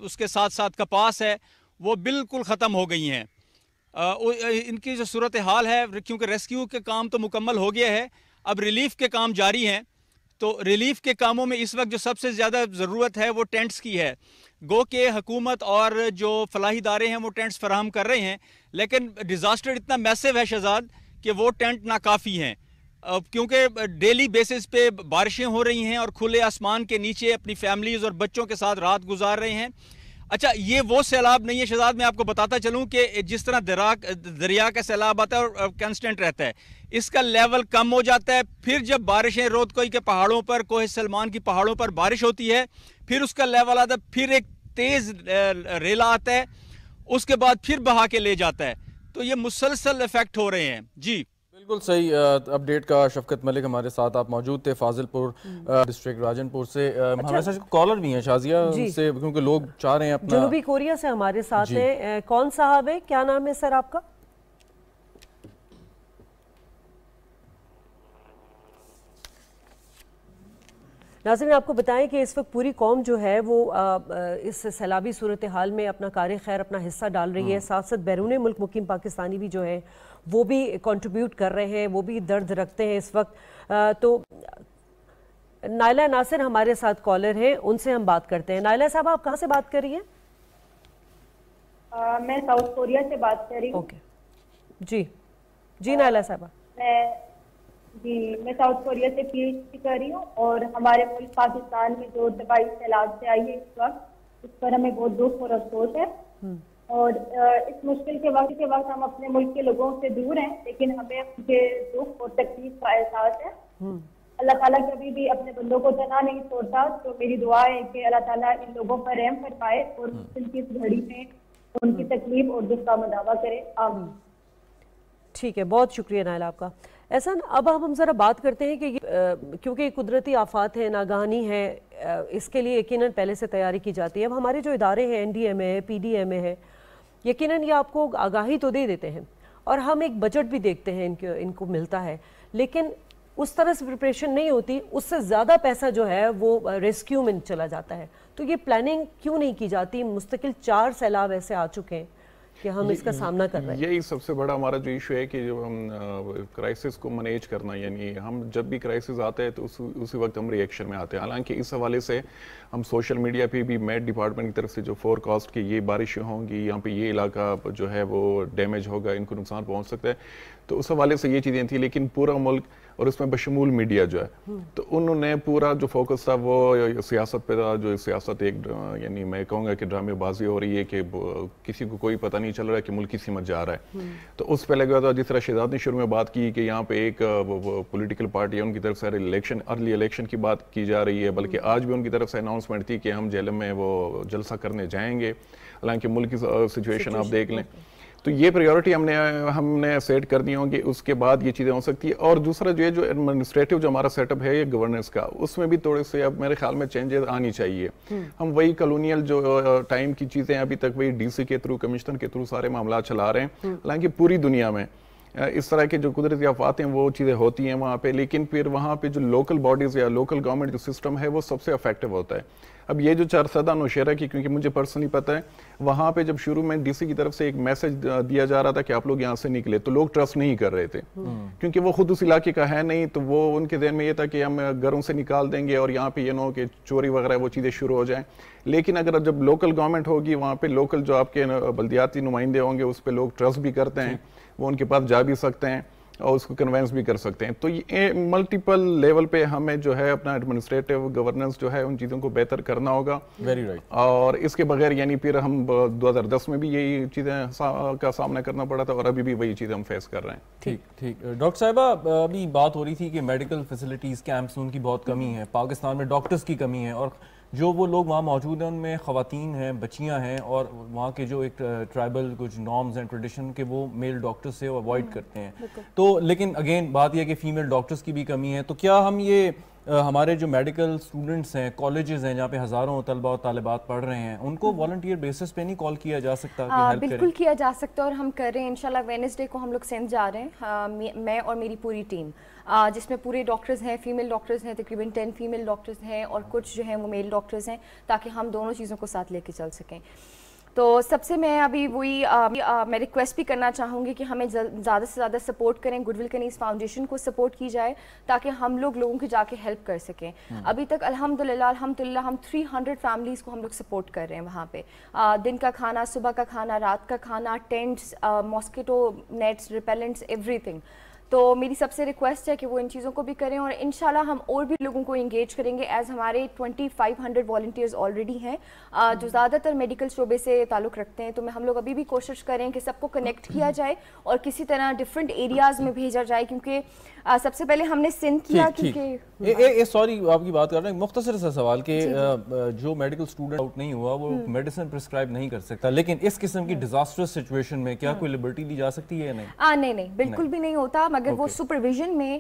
उसके साथ साथ कपास है, वो बिल्कुल ख़त्म हो गई हैं। इनकी जो सूरत हाल है, क्योंकि रेस्क्यू के काम तो मुकम्मल हो गया है, अब रिलीफ़ के काम जारी हैं। तो रिलीफ़ के कामों में इस वक्त जो सबसे ज़्यादा ज़रूरत है वो टेंट्स की है। गो के हुकूमत और जो फलाही इदारे हैं वो टेंट्स फराहम कर रहे हैं, लेकिन डिज़ास्टर इतना मैसिव है शहजाद कि वो टेंट नाकाफ़ी हैं, क्योंकि डेली बेसिस पे बारिशें हो रही हैं और खुले आसमान के नीचे अपनी फैमिलीज़ और बच्चों के साथ रात गुजार रहे हैं। अच्छा, ये वो सैलाब नहीं है शहजाद, मैं आपको बताता चलूं कि जिस तरह दरिया का सैलाब आता है और कांस्टेंट रहता है, इसका लेवल कम हो जाता है, फिर जब बारिशें रोदकोई के पहाड़ों पर, कोह सलमान की पहाड़ों पर बारिश होती है, फिर उसका लेवल आता है, फिर एक तेज़ रेला आता है, उसके बाद फिर बहा के ले जाता है। तो ये मुसलसल इफेक्ट हो रहे हैं। जी बिल्कुल सही अपडेट का शफकत मलिक हमारे साथ आप मौजूद थे फाजिलपुर डिस्ट्रिक्ट राजनपुर से। हमारे साथ कॉलर भी हैं शाजिया से, क्योंकि लोग चाह रहे हैं अपना। जनूबी कोरिया से हमारे साथ है, कौन साहब है, क्या नाम है सर आपका? नाज़रीन, आपको बताएं कि इस वक्त पूरी कौम जो है वो इस सैलाबी सूरत हाल में अपना कार खैर अपना हिस्सा डाल रही है। साथ साथ बैरून मुल्क मुकीम पाकिस्तानी भी जो है वो भी कंट्रीब्यूट कर रहे हैं, वो भी दर्द रखते हैं इस वक्त। तो नाइला नासिर हमारे साथ कॉलर हैं, उनसे हम बात करते हैं। नाइला साहब, आप कहाँ से बात कर रही हैं? मैं साउथ कोरिया से बात कर रही हूँ। ओके जी जी नाइला साहब। मैं साउथ कोरिया से PhD कर रही हूँ, और हमारे मुल्क पाकिस्तान में जो तबाही सैलाब से आई है इस वक्त, उस पर हमें बहुत दुख और अफसोस है। और इस मुश्किल के वक्त हम अपने मुल्क के लोगों से दूर हैं, लेकिन हमें उनके दुख और तकलीफ का एहसास है। अल्लाह ताला कभी भी अपने बंदों को तना नहीं छोड़ता, तो मेरी दुआ है कि अल्लाह ताला इन लोगों पर रहम फरमाए और मुश्किल की इस घड़ी में उनकी तकलीफ और दुख का मुदावा करे। आमीन। ठीक है, बहुत शुक्रिया नाइला आपका। एहसान, अब हम ज़रा बात करते हैं कि क्योंकि कुदरती आफात है, नागहानी है, इसके लिए यकीनन पहले से तैयारी की जाती है। अब हमारे जो इदारे हैं, NDMA है, PDMA है, यकीनन ये आपको आगाही तो दे देते हैं और हम एक बजट भी देखते हैं इनको मिलता है, लेकिन उस तरह से प्रिपरेशन नहीं होती। उससे ज़्यादा पैसा जो है वो रेस्क्यू में चला जाता है। तो ये प्लानिंग क्यों नहीं की जाती? मुस्तकिल 4 सैलाब ऐसे आ चुके हैं कि हम इसका सामना कर रहे हैं। यही सबसे बड़ा हमारा जो इशू है कि जब हम क्राइसिस को मैनेज करना, यानी हम जब भी क्राइसिस आता है तो उसी वक्त हम रिएक्शन में आते हैं। हालांकि इस हवाले से हम सोशल मीडिया पे भी मेट डिपार्टमेंट की तरफ से जो फोरकास्ट की ये बारिशें होंगी, यहाँ पे ये इलाका जो है वो डैमेज होगा, इनको नुकसान पहुँच सकता है, तो उस हवाले से ये चीज़ें थी। लेकिन पूरा मुल्क और उसमें बशमूल मीडिया जो है, तो उन्होंने पूरा जो फोकस था वो सियासत पे था। जो सियासत एक यानी मैं कहूँगा कि ड्रामेबाजी हो रही है कि किसी को कोई पता नहीं चल रहा है कि मुल्क की सीमत जा रहा है, तो उस पे लगा था। जिस तरह शहजाद ने शुरू में बात की कि यहाँ पे एक पॉलिटिकल पार्टी है, उनकी तरफ से अर्ली इलेक्शन की बात की जा रही है, बल्कि आज भी उनकी तरफ से अनाउंसमेंट थी कि हम जेलम में वो जलसा करने जाएंगे। हालांकि मुल्क की सिचुएशन आप देख लें, तो ये प्रायोरिटी हमने सेट कर दी होंगी, उसके बाद ये चीज़ें हो सकती है। और दूसरा जो एडमिनिस्ट्रेटिव जो हमारा सेटअप है ये गवर्नेंस का, उसमें भी थोड़े से अब मेरे ख्याल में चेंजेस आनी चाहिए। हम वही कॉलोनियल जो टाइम की चीज़ें अभी तक वही DC के थ्रू, कमिश्नर के थ्रू सारे मामला चला रहे हैं। हालांकि पूरी दुनिया में इस तरह के जो कुदरती आफात हैं वो चीज़ें होती हैं वहाँ पे, लेकिन फिर वहाँ पे जो लोकल बॉडीज़ या लोकल गवर्नमेंट जो सिस्टम है वो सबसे अफेक्टिव होता है। अब ये जो 4 सदा नौशेरा की, क्योंकि मुझे पर्सनली पता है, वहाँ पे जब शुरू में DC की तरफ से एक मैसेज दिया जा रहा था कि आप लोग यहाँ से निकले, तो लोग ट्रस्ट नहीं कर रहे थे, क्योंकि वो खुद उस इलाके का है नहीं। तो वो उनके ذہن में ये था कि हम घरों से निकाल देंगे और यहाँ पे ये ना हो कि चोरी वगैरह वो चीज़ें शुरू हो जाएं। लेकिन अगर जब लोकल गवर्नमेंट होगी, वहाँ पे लोकल जो आपके बल्दियाती नुमाइंदे होंगे, उस पर लोग ट्रस्ट भी करते हैं, वो उनके पास जा भी सकते हैं और उसको कन्वेंस भी कर सकते हैं। तो ये मल्टीपल लेवल पे हमें जो है अपना एडमिनिस्ट्रेटिव गवर्नेंस जो है उन चीज़ों को बेहतर करना होगा। Very right. और इसके बगैर यानी फिर हम 2010 में भी यही चीज़ें का सामना करना पड़ा था और अभी भी वही चीज़ें हम फेस कर रहे हैं। ठीक। डॉक्टर साहिबा, अभी बात हो रही थी कि मेडिकल फैसिलिटीज़ कैंप्स उनकी बहुत कमी है, पाकिस्तान में डॉक्टर्स की कमी है, और जो वो लोग वहाँ मौजूद हैं उनमें ख़वातीन हैं, बच्चियाँ हैं, और वहाँ के जो एक ट्राइबल कुछ नॉर्म्स एंड ट्रेडिशन के वो मेल डॉक्टर्स से अवॉइड करते हैं। तो लेकिन अगेन बात यह है कि फ़ीमेल डॉक्टर्स की भी कमी है। तो क्या हम ये ہمارے جو میڈیکل اسٹوڈنٹس ہیں، کالجز ہیں جہاں پہ ہزاروں طلبہ اور طالبات پڑھ رہے ہیں، ان کو والنٹیئر بیسس پہ نہیں کال کیا جا سکتا کہ ہیلپ کریں؟ بالکل کیا جا سکتا ہے، اور ہم کر رہے ہیں انشاءاللہ۔ وینسڈے کو ہم لوگ سندھ جا رہے ہیں، میں اور میری پوری ٹیم، جس میں پورے ڈاکٹرز ہیں، فیمیل ڈاکٹرز ہیں، تقریباً 10 فیمیل ڈاکٹرز ہیں، اور کچھ جو ہیں وہ میل ڈاکٹرز ہیں، تاکہ ہم دونوں چیزوں کو ساتھ لے کے چل سکیں۔ تو سب سے میں ابھی وہی میں ریکویسٹ بھی کرنا چاہوں گی کہ ہمیں زیادہ سے زیادہ سپورٹ کریں، گڈ ول کنیز فاؤنڈیشن کو سپورٹ کی جائے تاکہ ہم لوگوں کی جا کے ہیلپ کر سکیں۔ ابھی تک الحمدللہ ہم 300 فیملیز کو ہم لوگ سپورٹ کر رہے ہیں وہاں پہ، دن کا کھانا، صبح کا کھانا، رات کا کھانا، tents, mosquito nets, repellents, everything. تو میری سب سے ریکویسٹ ہے کہ وہ ان چیزوں کو بھی کریں، اور انشاءاللہ ہم اور بھی لوگوں کو انگیج کریں گے، ایز ہمارے 2500 والنٹیئرز آلریڈی ہیں جو زیادہ تر میڈیکل شعبے سے تعلق رکھتے ہیں۔ تو ہم لوگ ابھی بھی کوشش کریں کہ سب کو کنیکٹ کیا جائے اور کسی طرح ڈفرینٹ ایریاز میں بھیجا جائے، کیونکہ سب سے پہلے ہم نے سندھ کیا، کیونکہ سوری آپ کی بات کر رہے ہیں، مختصر سا سوال کہ جو میڈیکل اسٹوڈنٹ آؤٹ نہیں ہوا وہ میڈیسن پرسکرائب نہیں کر سکتا، لیکن اس قسم کی ڈیزاسٹرس سچویشن میں کیا کوئی لبرٹی دی جا سکتی ہے یا نہیں؟ نہیں، بالکل بھی نہیں ہوتا، مگر وہ سپرویژن میں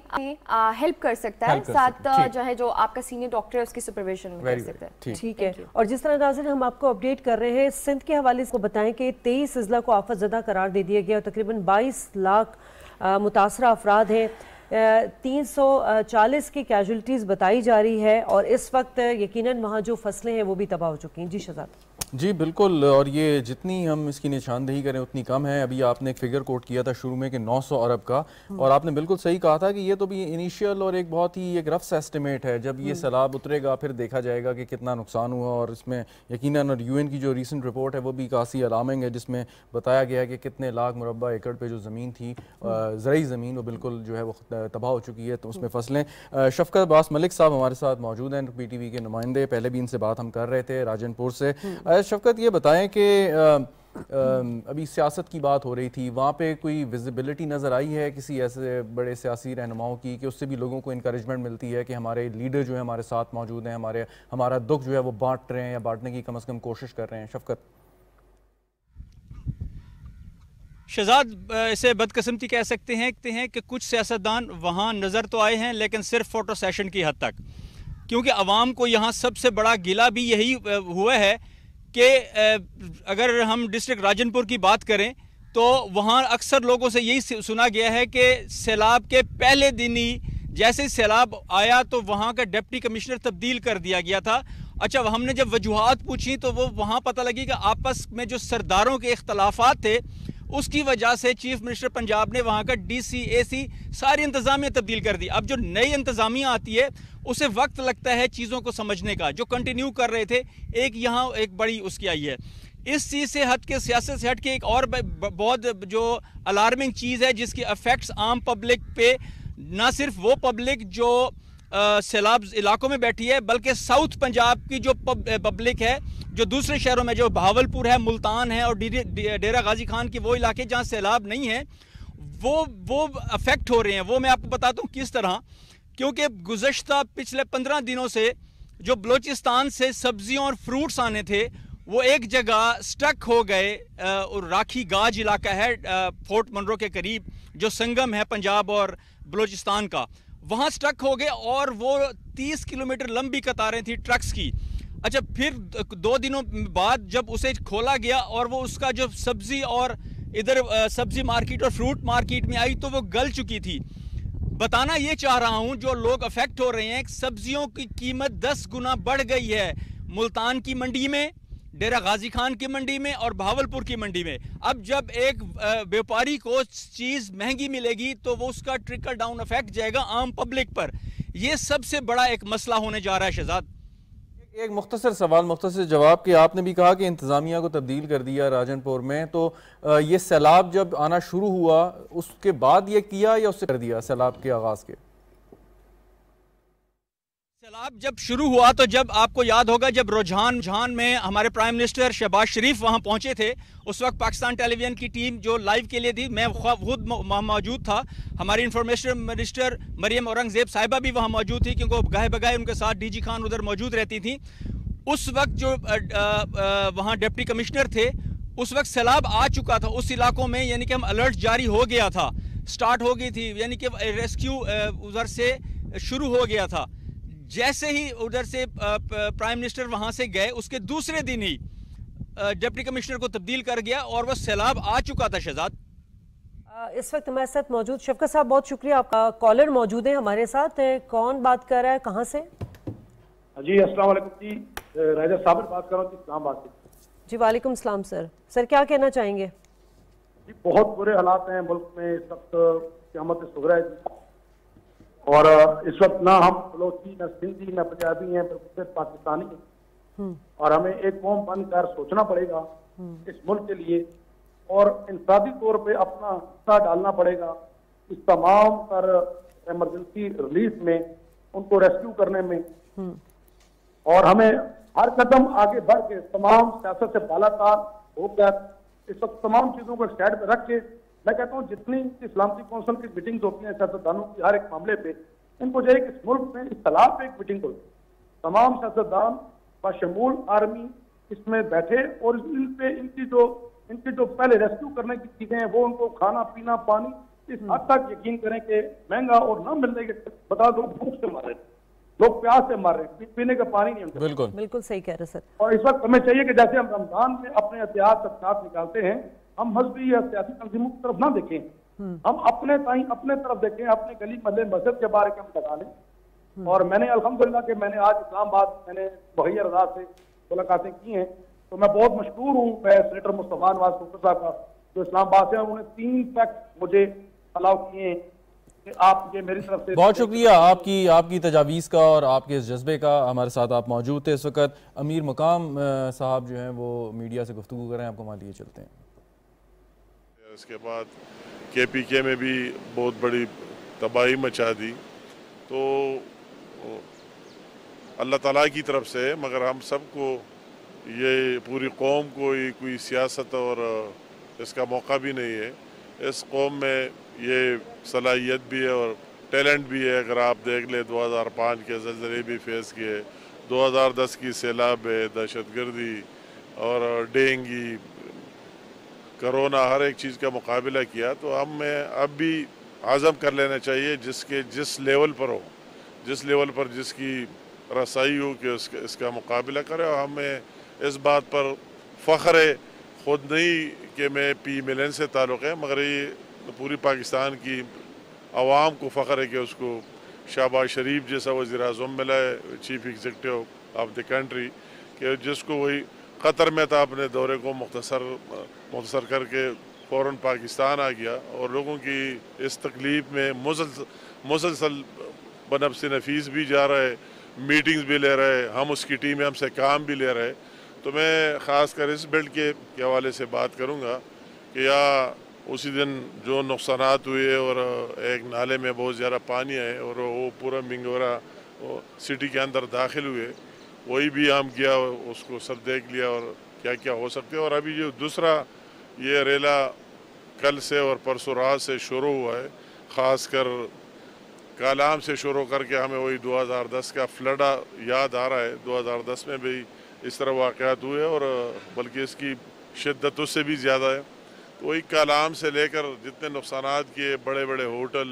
ہیلپ کر سکتا ہے، ساتھ جو ہے جو آپ کا سینئر ڈاکٹر ہے اس کی سپرویژن میں کر سکتا ہے۔ ٹھیک ہے، اور جس طرح ناظرین ہم آپ کو اپڈیٹ کر رہے ہیں، سندھ کے حوالے سے بتائیں کہ 23 اضلاع کو آفت زدہ قرار دے دیا گیا اور تقریباً 22 لاکھ متاثرہ افراد ہیں، 340 کی کیجولٹیز بتائی جا رہی ہے، اور اس وقت یقیناً وہاں جو فصلیں ہیں وہ بھی تباہ ہو چکی ہیں۔ جی شہزاد۔ جی بالکل، اور یہ جتنی ہم اس کی نشاندہی کریں اتنی کم ہے۔ ابھی آپ نے ایک فگر کوٹ کیا تھا شروع میں کہ 900 ارب کا، اور آپ نے بالکل صحیح کہا تھا کہ یہ تو بھی انیشیل اور ایک بہت ہی ایک رف ایسٹیمیٹ ہے، جب یہ سیلاب اترے گا پھر دیکھا جائے گا کہ کتنا نقصان ہوا، اور اس میں یقیناً اور UN کی جو ریسنٹ رپورٹ ہے وہ بھی کافی الارمنگ ہے، جس میں بتایا گیا ہے کہ کتنے لاکھ مربع ایکڑ پہ جو زمین تھی، زرعی زمین، وہ بالکل جو ہے وہ تباہ ہو چکی ہے۔ تو اس میں فصلیں۔ شفقت عباس ملک صاحب ہمارے ساتھ موجود ہیں، PTV کے نمائندے، پہلے بھی ان سے بات ہم کر رہے تھے راجن پور سے۔ شفقت یہ بتائیں کہ ابھی سیاست کی بات ہو رہی تھی، وہاں پہ کوئی ویزیبلٹی نظر آئی ہے کسی ایسے بڑے سیاسی رہنماؤں کی کہ اس سے بھی لوگوں کو انکریجمنٹ ملتی ہے کہ ہمارے لیڈر جو ہیں ہمارے ساتھ موجود ہیں، ہمارا دکھ جو ہے وہ بانٹ رہے ہیں یا بانٹنے کی کم از کم کوشش کر رہے ہیں؟ شفقت۔ شہزاد، اسے بدقسمتی کہہ سکتے ہیں کہ کچھ سیاستدان وہاں نظر تو آئے ہیں لیکن صرف فوٹو سیشن کی حد تک، کیونکہ عوام کو یہاں سب سے بڑا گلہ بھی یہی ہوا ہے کہ اگر ہم ڈسٹرکٹ راجن پور کی بات کریں تو وہاں اکثر لوگوں سے یہی سنا گیا ہے کہ سیلاب کے پہلے دن ہی جیسے سیلاب آیا تو وہاں کا ڈپٹی کمشنر تبدیل کر دیا گیا تھا۔ اچھا، ہم نے جب وجوہات پوچھی تو وہ وہاں پتہ لگی کہ آپس میں جو سرداروں کے اختلافات تھے اس کی وجہ سے چیف منسٹر پنجاب نے وہاں کا DC AC ساری انتظامیہ تبدیل کر دی۔ اب جو نئی انتظامیہ آتی ہے اسے وقت لگتا ہے چیزوں کو سمجھنے کا، جو کنٹینیو کر رہے تھے یہاں ایک بڑی اس کی آئی ہے۔ اس چیز سے ہٹ کے، سیاست سے ہٹ کے، ایک اور بہت جو الارمنگ چیز ہے جس کی افیکٹس عام پبلک پہ، نہ صرف وہ پبلک جو سیلاب علاقوں میں بیٹھی ہے بلکہ ساؤتھ پنجاب کی جو پبلک ہے، جو دوسرے شہروں میں، جو بہاولپور ہے، ملتان ہے اور ڈیرہ غازی خان کی وہ علاقے جہاں سیلاب نہیں ہے، وہ افیکٹ ہو رہے ہیں۔ وہ میں آپ کو بتاتا ہوں کس طرح، کیونکہ گزشتہ پچھلے 15 دنوں سے جو بلوچستان سے سبزیوں اور فروٹس آنے تھے وہ ایک جگہ سٹک ہو گئے، اور راکھی گاج علاقہ ہے فورٹ منرو کے قریب جو سنگم ہے پنجاب اور بلوچستان کا، وہاں سٹک ہو گئے، اور وہ 30 کلومیٹر لمبی قطاریں تھی ٹرکس کی۔ اچھا، پھر 2 دنوں بعد جب اسے کھولا گیا اور وہ اس کا جو سبزی اور ادھر سبزی مارکیٹ اور فروٹ مارکیٹ میں آئی تو وہ گل چکی تھی۔ بتانا یہ چاہ رہا ہوں جو لوگ افیکٹ ہو رہے ہیں، سبزیوں کی قیمت 10 گنا بڑھ گئی ہے ملتان کی منڈی میں، ڈیرہ غازی خان کی منڈی میں اور بہاولپور کی منڈی میں۔ اب جب ایک بیوپاری کو چیز مہنگی ملے گی تو وہ اس کا ٹرکل ڈاؤن افیکٹ جائے گا عام پبلک پر۔ یہ سب سے بڑا ایک مسئلہ ہونے جا رہا ہے۔ شہزاد، ایک مختصر سوال، مختصر جواب، کہ آپ نے بھی کہا کہ انتظامیہ کو تبدیل کر دیا راجن پور میں، تو یہ سیلاب جب آنا شروع ہوا اس کے بعد یہ کیا یا اس سے کر دیا سیلاب کے آغاز کے؟ سیلاب جب شروع ہوا تو جب آپ کو یاد ہوگا جب رجحان میں ہمارے پرائم منسٹر شہباز شریف وہاں پہنچے تھے، اس وقت پاکستان ٹیلی ویژن کی ٹیم جو لائیو کے لیے تھی، میں خود موجود تھا، ہماری انفارمیشن منسٹر مریم اورنگزیب صاحبہ بھی وہاں موجود تھی کیونکہ گاہے بگاہے ان کے ساتھ DG خان ادھر موجود رہتی تھیں۔ اس وقت جو وہاں ڈپٹی کمشنر تھے، اس وقت سیلاب آ چکا تھا اس علاقوں میں، یعنی کہ ہم الرٹ جاری ہو گیا تھا، سٹارٹ ہو گئی تھی، یعنی کہ ریسکیو ادھر سے شروع ہو گیا تھا۔ जैसे ही उधर से प्राइम मिनिस्टर वहाँ से गए, उसके दूसरे दिन ही डिप्टी कमिश्नर को तब्दील कर गया और वह सैलाब आ चुका था। शहजाद, इस वक्त हमारे साथ मौजूद शफकत साहब, बहुत शुक्रिया, आपका कॉलर मौजूद है हमारे साथ। कौन बात कर रहा है, कहाँ से? जी अस्सलाम वालेकुम जी, राजा साबिर बात कर रहा हूँ इस्लामाबाद से। जी वालेकुम सलाम सर। सर क्या कहना चाहेंगे? जी बहुत बुरे हालात हैं मुल्क में इस वक्त, क़यामत सुगरा है जी। और इस वक्त ना हम बलोची, ना सिंधी, ना पंजाबी हैं, बल्कि पाकिस्तानी हैं। और हमें एक कौम बनकर सोचना पड़ेगा इस मुल्क के लिए, और इंफरादी तौर पे अपना हिस्सा डालना पड़ेगा इस तमाम तर एमरजेंसी रिलीफ में, उनको रेस्क्यू करने में। और हमें हर कदम आगे बढ़ के तमाम सियासत से बालातार होकर इस वक्त तमाम चीजों को एक साइड पे रख के, मैं कहता हूँ जितनी इस्लामी कौंसिल की मीटिंग्स होती हैं सियासतदानों की हर एक मामले पे, इनको जो है कि इस मुल्क में इख्तलाफ पे एक मीटिंग हो, तमाम सियासतदान बशमूल आर्मी इसमें बैठे और इन पे इनकी जो पहले रेस्क्यू करने की चीजें हैं वो, उनको खाना पीना पानी इस हद तक यकीन करें कि महंगा और न मिलने के, बता दो भूख से मार रहे, लोग प्यास से मार रहे, पीने का पानी नहीं। बिल्कुल बिल्कुल सही कह रहे सर। और इस वक्त हमें चाहिए कि जैसे हम रमजान में अपने एहतियात सबकात निकालते हैं, हम मजहबी या सियासी तंजीमों की तरफ ना देखें, हम अपने तरफ देखें, अपने गली महल्ले मस्जिद के बारे में हम लगा लें। और मैंने अल्हम्दुलिल्लाह कि मैंने आज इस्लामाबाद मैंने बहैया रज़ा से मुलाकातें की हैं, तो मैं बहुत मशहूर हूँ मैं सेनेटर मुस्तफा नवाज साहब का, जो इस्लामाबाद से, उन्होंने 3 तक मुझे अलाउ किए हैं कि आप ये मेरी तरफ से। बहुत शुक्रिया आपकी तजावीज़ का और आपके इस जज्बे का। हमारे साथ आप मौजूद थे इस वक्त। अमीर मकाम साहब जो हैं वो मीडिया से गुफ्तगू कर रहे हैं, आपको वहाँ लिए चलते हैं। इसके बाद KPK में भी बहुत बड़ी तबाही मचा दी, तो अल्लाह ताला की तरफ से, मगर हम सबको, ये पूरी कौम को कोई सियासत और इसका मौका भी नहीं है। इस कौम में ये सलाहियत भी है और टैलेंट भी है। अगर आप देख ले 2005 के ज़लज़ले भी फेस किए, 2010 की सैलाब, दहशतगर्दी और डेंगी, कोरोना, हर एक चीज़ का मुकाबला किया। तो हमें अब भी आज़म कर लेना चाहिए जिस लेवल पर हो, जिस लेवल पर जिसकी रसाई हो कि इसका मुकाबला करे। और हमें इस बात पर फ़ख्र है, ख़ुद नहीं कि मैं PMLN से ताल्लुक़ है, मगर ये पूरी पाकिस्तान की आवाम को फ़ख्र है कि उसको शहबाज शरीफ जैसा वज़ीर-ए-आज़म मिला है, chief executive of the country, कि जिसको वही कतर में था, अपने दौरे को मुख्तसर करके फ़ौरन पाकिस्तान आ गया और लोगों की इस तकलीफ़ में मुसलसल बनफ्स नफीस भी जा रहे, मीटिंग्स भी ले रहे, हम उसकी टीम में हमसे काम भी ले रहे। तो मैं ख़ास कर इस बिल्ड के हवाले से बात करूँगा कि या उसी दिन जो नुकसानात हुए और एक नाले में बहुत ज़्यादा पानी है और वो पूरा मिंगोरा सिटी के अंदर दाखिल हुए, वही भी हम गया, उसको सब देख लिया और क्या क्या हो सकते हैं। और अभी जो दूसरा ये रेला कल से और परसों रात से शुरू हुआ है, ख़ास कर कालाम से शुरू करके हमें वही 2010 का फ्लड याद आ रहा है। 2010 में भी इस तरह वाक़यात हुए और बल्कि इसकी शिद्दत उससे भी ज़्यादा है। तो वही कालाम से लेकर जितने नुकसानात किए, बड़े बड़े होटल,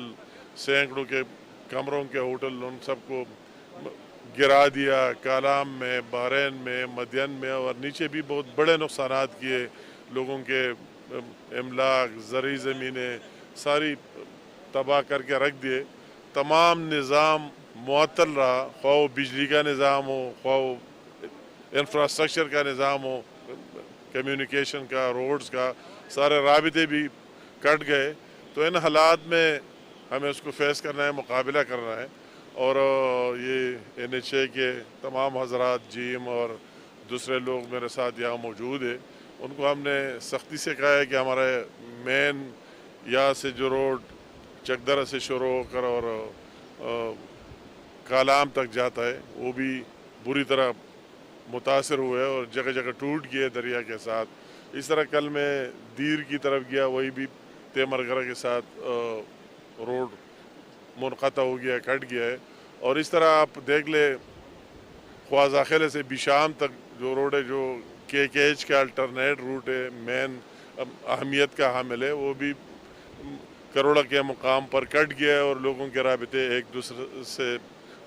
सैकड़ों के कमरों के होटल, उन सबको गिरा दिया। कालाम में, बहरैन में, मदियन में और नीचे भी बहुत बड़े नुकसानात किए। लोगों के इमलाक, ज़री ज़मीनें सारी तबाह करके रख दिए। तमाम निज़ाम मुअत्तल रहा, ख्वाह बिजली का निज़ाम हो, ख्वाह इंफ्रास्ट्रक्चर का निज़ाम हो, कम्युनिकेशन का, रोड्स का, सारे राबिते भी कट गए। तो इन हालात में हमें उसको फेस करना है, मुकाबला करना है। और ये NHA के तमाम हजरात, GM और दूसरे लोग मेरे साथ यहाँ मौजूद है, उनको हमने सख्ती से कहा है कि हमारे मेन यहाँ से जो रोड चकदरा से शुरू होकर और कालाम तक जाता है, वो भी बुरी तरह मुतासर हुए और जगह जगह टूट गए दरिया के साथ। इस तरह कल मैं दीर की तरफ गया, वही भी तेमरगरा के साथ रोड मुनक़ता हो गया, कट गया है। और इस तरह आप देख ले, ख्वाज़ाखिले से बिशाम तक जो रोड है, जो KKH का अल्टरनेट रूट है, मेन अहमियत का हामिल है, वो भी करोड़ा के मुकाम पर कट गया है और लोगों के राबिते एक दूसरे से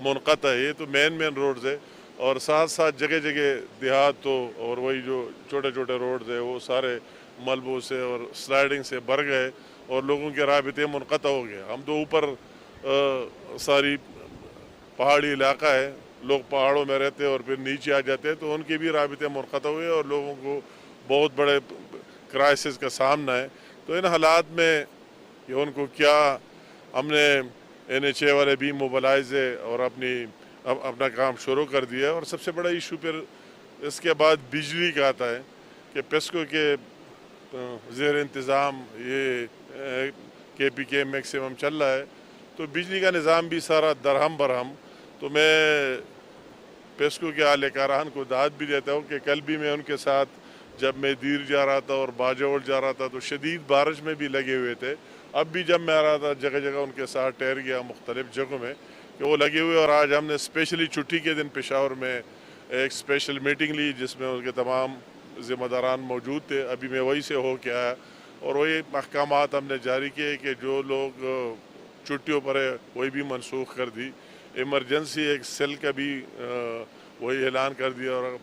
मुनक़ता है। ये तो मेन रोड्स है, और साथ साथ जगह जगह देहात तो और वही जो छोटे छोटे रोड्स है वो सारे मलबों से और स्लाइडिंग से भर गए और लोगों के राबिते मुनक़ता हो गए। हम तो ऊपर सारी पहाड़ी इलाका है, लोग पहाड़ों में रहते हैं और फिर नीचे आ जाते हैं, तो उनके भी राबिते मुनक़ता हुए और लोगों को बहुत बड़े क्राइसिस का सामना है। तो इन हालात में ये उनको क्या, हमने NHA वाले भी मोबलाइज है और अपना काम शुरू कर दिया। और सबसे बड़ा इशू फिर इसके बाद बिजली का आता है कि पेस्को के ज़ेर इंतज़ाम ये KPK मैक्सिमम चल रहा है, तो बिजली का निज़ाम भी सारा दरहम बरहम। तो मैं पेस्को के आलेकारान को दाद भी देता हूँ कि कल भी मैं उनके साथ जब मैं दीर जा रहा था और बाजावल जा रहा था तो शदीद बारिश में भी लगे हुए थे। अब भी जब मैं आ रहा था जगह जगह उनके साथ ठहर गया मुख्तलिफ जगहों में कि वो लगे हुए। और आज हमने स्पेशली छुट्टी के दिन पेशावर में एक स्पेशल मीटिंग ली जिसमें उनके तमाम ज़िम्मेदारान मौजूद थे। अभी मैं वही से हो के आया और वही अहकामात हमने जारी किए कि जो लोग छुट्टियों पर है वही भी मनसूख कर दी। इमरजेंसी एक सेल का भी वही ऐलान कर दिया और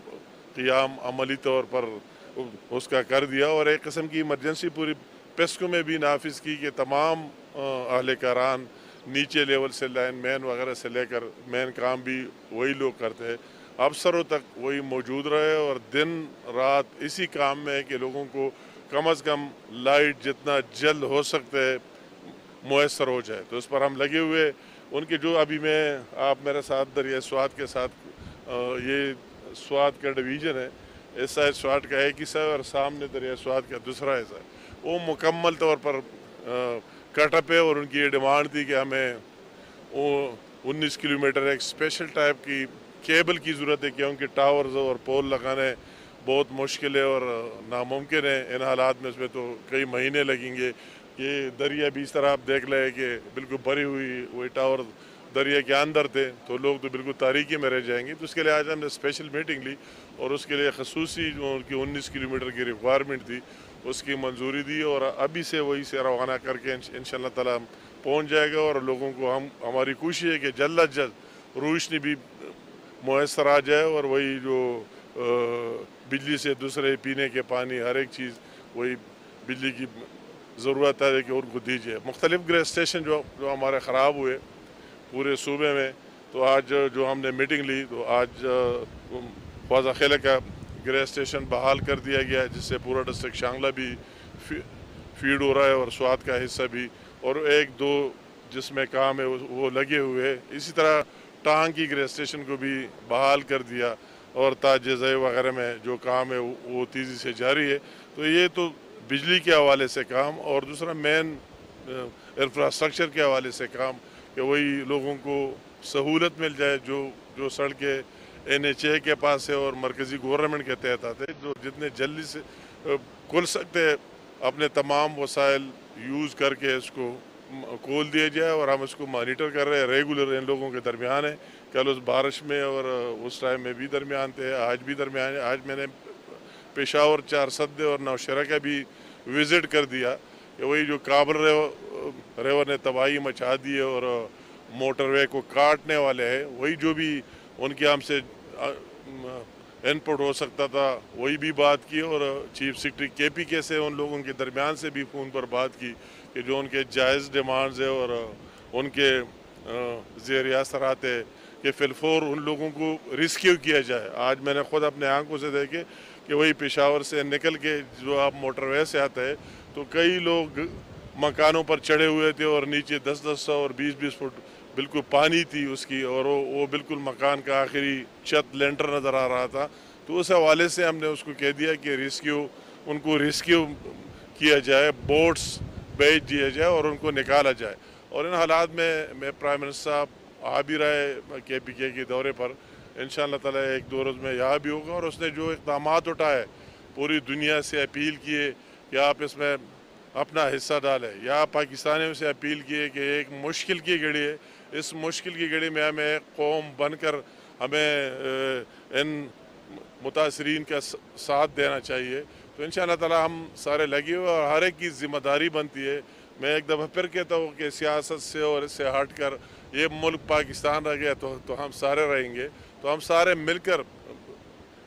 क़ियाम अमली तौर पर उसका कर दिया। और एक किस्म की इमरजेंसी पूरी पेस्को में भी नाफिज की कि तमाम अहलकारान नीचे लेवल से लाइन मैन वगैरह से लेकर मैन काम भी वही लोग करते हैं, अफसरों तक वही मौजूद रहे और दिन रात इसी काम में है कि लोगों को कम अज़ कम लाइट जितना जल्द हो सकता है मुयसर हो जाए। तो उस पर हम लगे हुए। उनके जो अभी आप मेरे साथ दरिया स्वात के साथ ये स्वात का डिवीज़न है, इस साइड स्वात का एक हिस्सा है और सामने दरिया स्वात का दूसरा हिस्सा है, वो मुकम्मल तौर पर कटअप है। और उनकी ये डिमांड थी कि हमें वो 19 किलोमीटर एक स्पेशल टाइप की केबल की ज़रूरत है क्योंकि टावर्स और पोल लगाने बहुत मुश्किल है और नामुमकिन है इन हालात में। इसमें तो कई महीने लगेंगे। ये दरिया भी इस तरह आप देख लें कि बिल्कुल भरी हुई वही टावर दरिया के अंदर थे, तो लोग तो बिल्कुल तारीकी में रह जाएंगे। तो उसके लिए आज हमने स्पेशल मीटिंग ली और उसके लिए खसूसी जो उनकी 19 किलोमीटर की रिक्वायरमेंट थी उसकी मंजूरी दी और अभी से वही से रवाना करके इंशाअल्लाह ताला पहुँच जाएगा। और लोगों को हमारी कोशिश है कि जल्द अज जल्द रोशनी भी मुयसर आ जाए और वही जो बिजली से दूसरे पीने के पानी हर एक चीज़ वही बिजली की ज़रूरत है कि उनको दीजिए। मुख्तलिफ ग्रेड स्टेशन जो हमारे ख़राब हुए पूरे सूबे में, तो आज जो हमने मीटिंग ली तो आज ख्वाजा खेला का ग्रेड स्टेशन बहाल कर दिया गया है जिससे पूरा डिस्ट्रिक्ट शांगला भी फीड हो रहा है और स्वात का हिस्सा भी, और एक दो जिसमें काम है वो लगे हुए है। इसी तरह टांग की ग्रेड स्टेशन को भी बहाल कर दिया और ताज़े वगैरह में जो काम है वो तेज़ी से जारी है। तो ये तो बिजली के हवाले से काम, और दूसरा मेन इंफ्रास्ट्रक्चर के हवाले से काम कि वही लोगों को सहूलत मिल जाए। जो सड़कें NHA के पास है और मरकज़ी गवर्नमेंट के तहत आते हैं, जो जितने जल्दी से खुल सकते अपने तमाम वसाइल यूज़ करके इसको खोल दिया जाए। और हम इसको मॉनिटर कर रहे हैं रेगुलर, इन लोगों के दरमियान है। कल उस बारिश में और उस टाइम में भी दरमियान थे, आज भी दरमियान है। आज मैंने पेशावर, चार सद्दे और नौशहरा का भी विज़िट कर दिया कि वही जो काबल रेवर ने तबाही मचा दी है और मोटरवे को काटने वाले हैं, वही जो भी उनके हमसे इनपुट हो सकता था वही भी बात की। और चीफ सेक्रेटरी KPK से उन लोगों के दरमियान से भी फ़ोन पर बात की कि जो उनके जायज़ डिमांड्स है और उनके ज़ेर असरात है कि फिलफोर उन लोगों को रिस्क्यू किया जाए। आज मैंने ख़ुद अपने आंखों से देखे कि वही पेशावर से निकल के जो आप मोटरवे से आते हैं तो कई लोग मकानों पर चढ़े हुए थे और नीचे 10-10 और 20-20 फुट बिल्कुल पानी थी उसकी, और वो बिल्कुल मकान का आखिरी छत लेंटर नज़र आ रहा था। तो उस हवाले से हमने उसको कह दिया कि उनको रिस्क्यू किया जाए, बोट्स भेज दिया जाए और उनको निकाला जाए। और इन हालात में मैं प्राइम मिनिस्टर साहब आ भी रहे KPK के दौरे पर, इंशाअल्लाह ताला एक दो रोज़ में यहाँ भी होगा। और उसने जो इक़दामात उठाए पूरी दुनिया से अपील किए कि आप इसमें अपना हिस्सा डालें, या पाकिस्तानियों से अपील किए कि एक मुश्किल की घड़ी है, इस मुश्किल की घड़ी में हमें कौम बनकर हमें इन मुतासरीन का साथ देना चाहिए। तो इंशाअल्लाह ताला हम सारे लगे हुए और हर एक की ज़िम्मेदारी बनती है। मैं एक दफ़ा फिर कहता हूँ कि सियासत से और इससे हट कर یہ ملک پاکستان رہ گیا تو ہم سارے رہیں گے. تو ہم سارے مل کر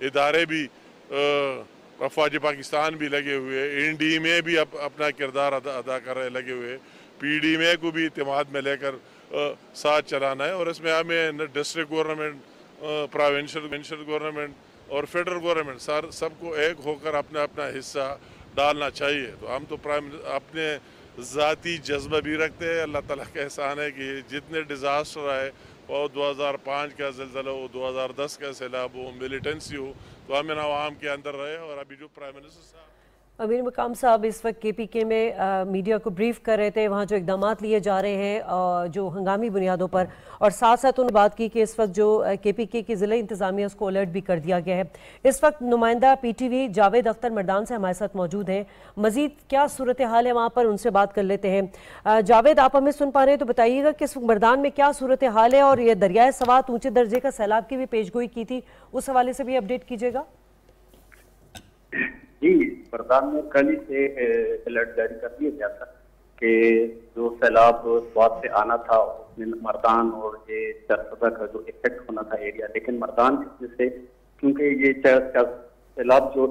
ادارے بھی افواج پاکستان بھی لگے ہوئے, این ڈی میں بھی اپنا کردار ادا کر رہے لگے ہوئے, پی ڈی میں کو بھی اعتماد میں لے کر ساتھ چلانا ہے. اور اس میں ہمیں ڈسٹرکٹ گورنمنٹ, پروونشل گورنمنٹ اور فیڈرل گورنمنٹ سب کو ایک ہو کر اپنا اپنا حصہ ڈالنا چاہیے. تو ہم تو اپنے ذاتی جذبہ بھی رکھتے ہیں. اللہ تعالیٰ کا احسان ہے کہ جتنے ڈیزاسٹر آئے, وہ 2005 کا زلزلہ ہو, 2010 کا سیلاب ہو, ملیٹنسی ہو, تو ہم عوام کے اندر رہے. اور ابھی جو پرائم منسٹر صاحب امیر مقام صاحب اس وقت کے پی کے میں میڈیا کو بریف کر رہے تھے, وہاں جو اقدامات لیے جا رہے ہیں جو ہنگامی بنیادوں پر, اور ساتھ ساتھ انہوں نے بات کی کہ اس وقت جو کے پی کے کی ضلع انتظامیہ اس کو الرٹ بھی کر دیا گیا ہے. اس وقت نمائندہ P T V Javed Akhtar Mardan سے ہمارے ساتھ موجود ہیں. مزید کیا صورتحال ہے وہاں پر, ان سے بات کر لیتے ہیں. جاوید, آپ ہمیں سن پا رہے ہیں تو بتائیے گا کہ اس وقت مردان میں کیا صورتحال ہے, اور یہ دریائے سوات اونچے درجے کا سیلاب کی بھی پیشگوئی کی تھی, اس حوالے سے بھی اپڈیٹ کیجیے گا. جی, مردان میں کل ہی سے الرٹ جاری کر دیا گیا تھا کہ جو سیلاب سوات سے آنا تھا اس میں مردان اور یہ چرسدہ کا جو افیکٹ ہونا تھا ایریا, لیکن مردان کی وجہ سے کیونکہ یہ سیلاب جو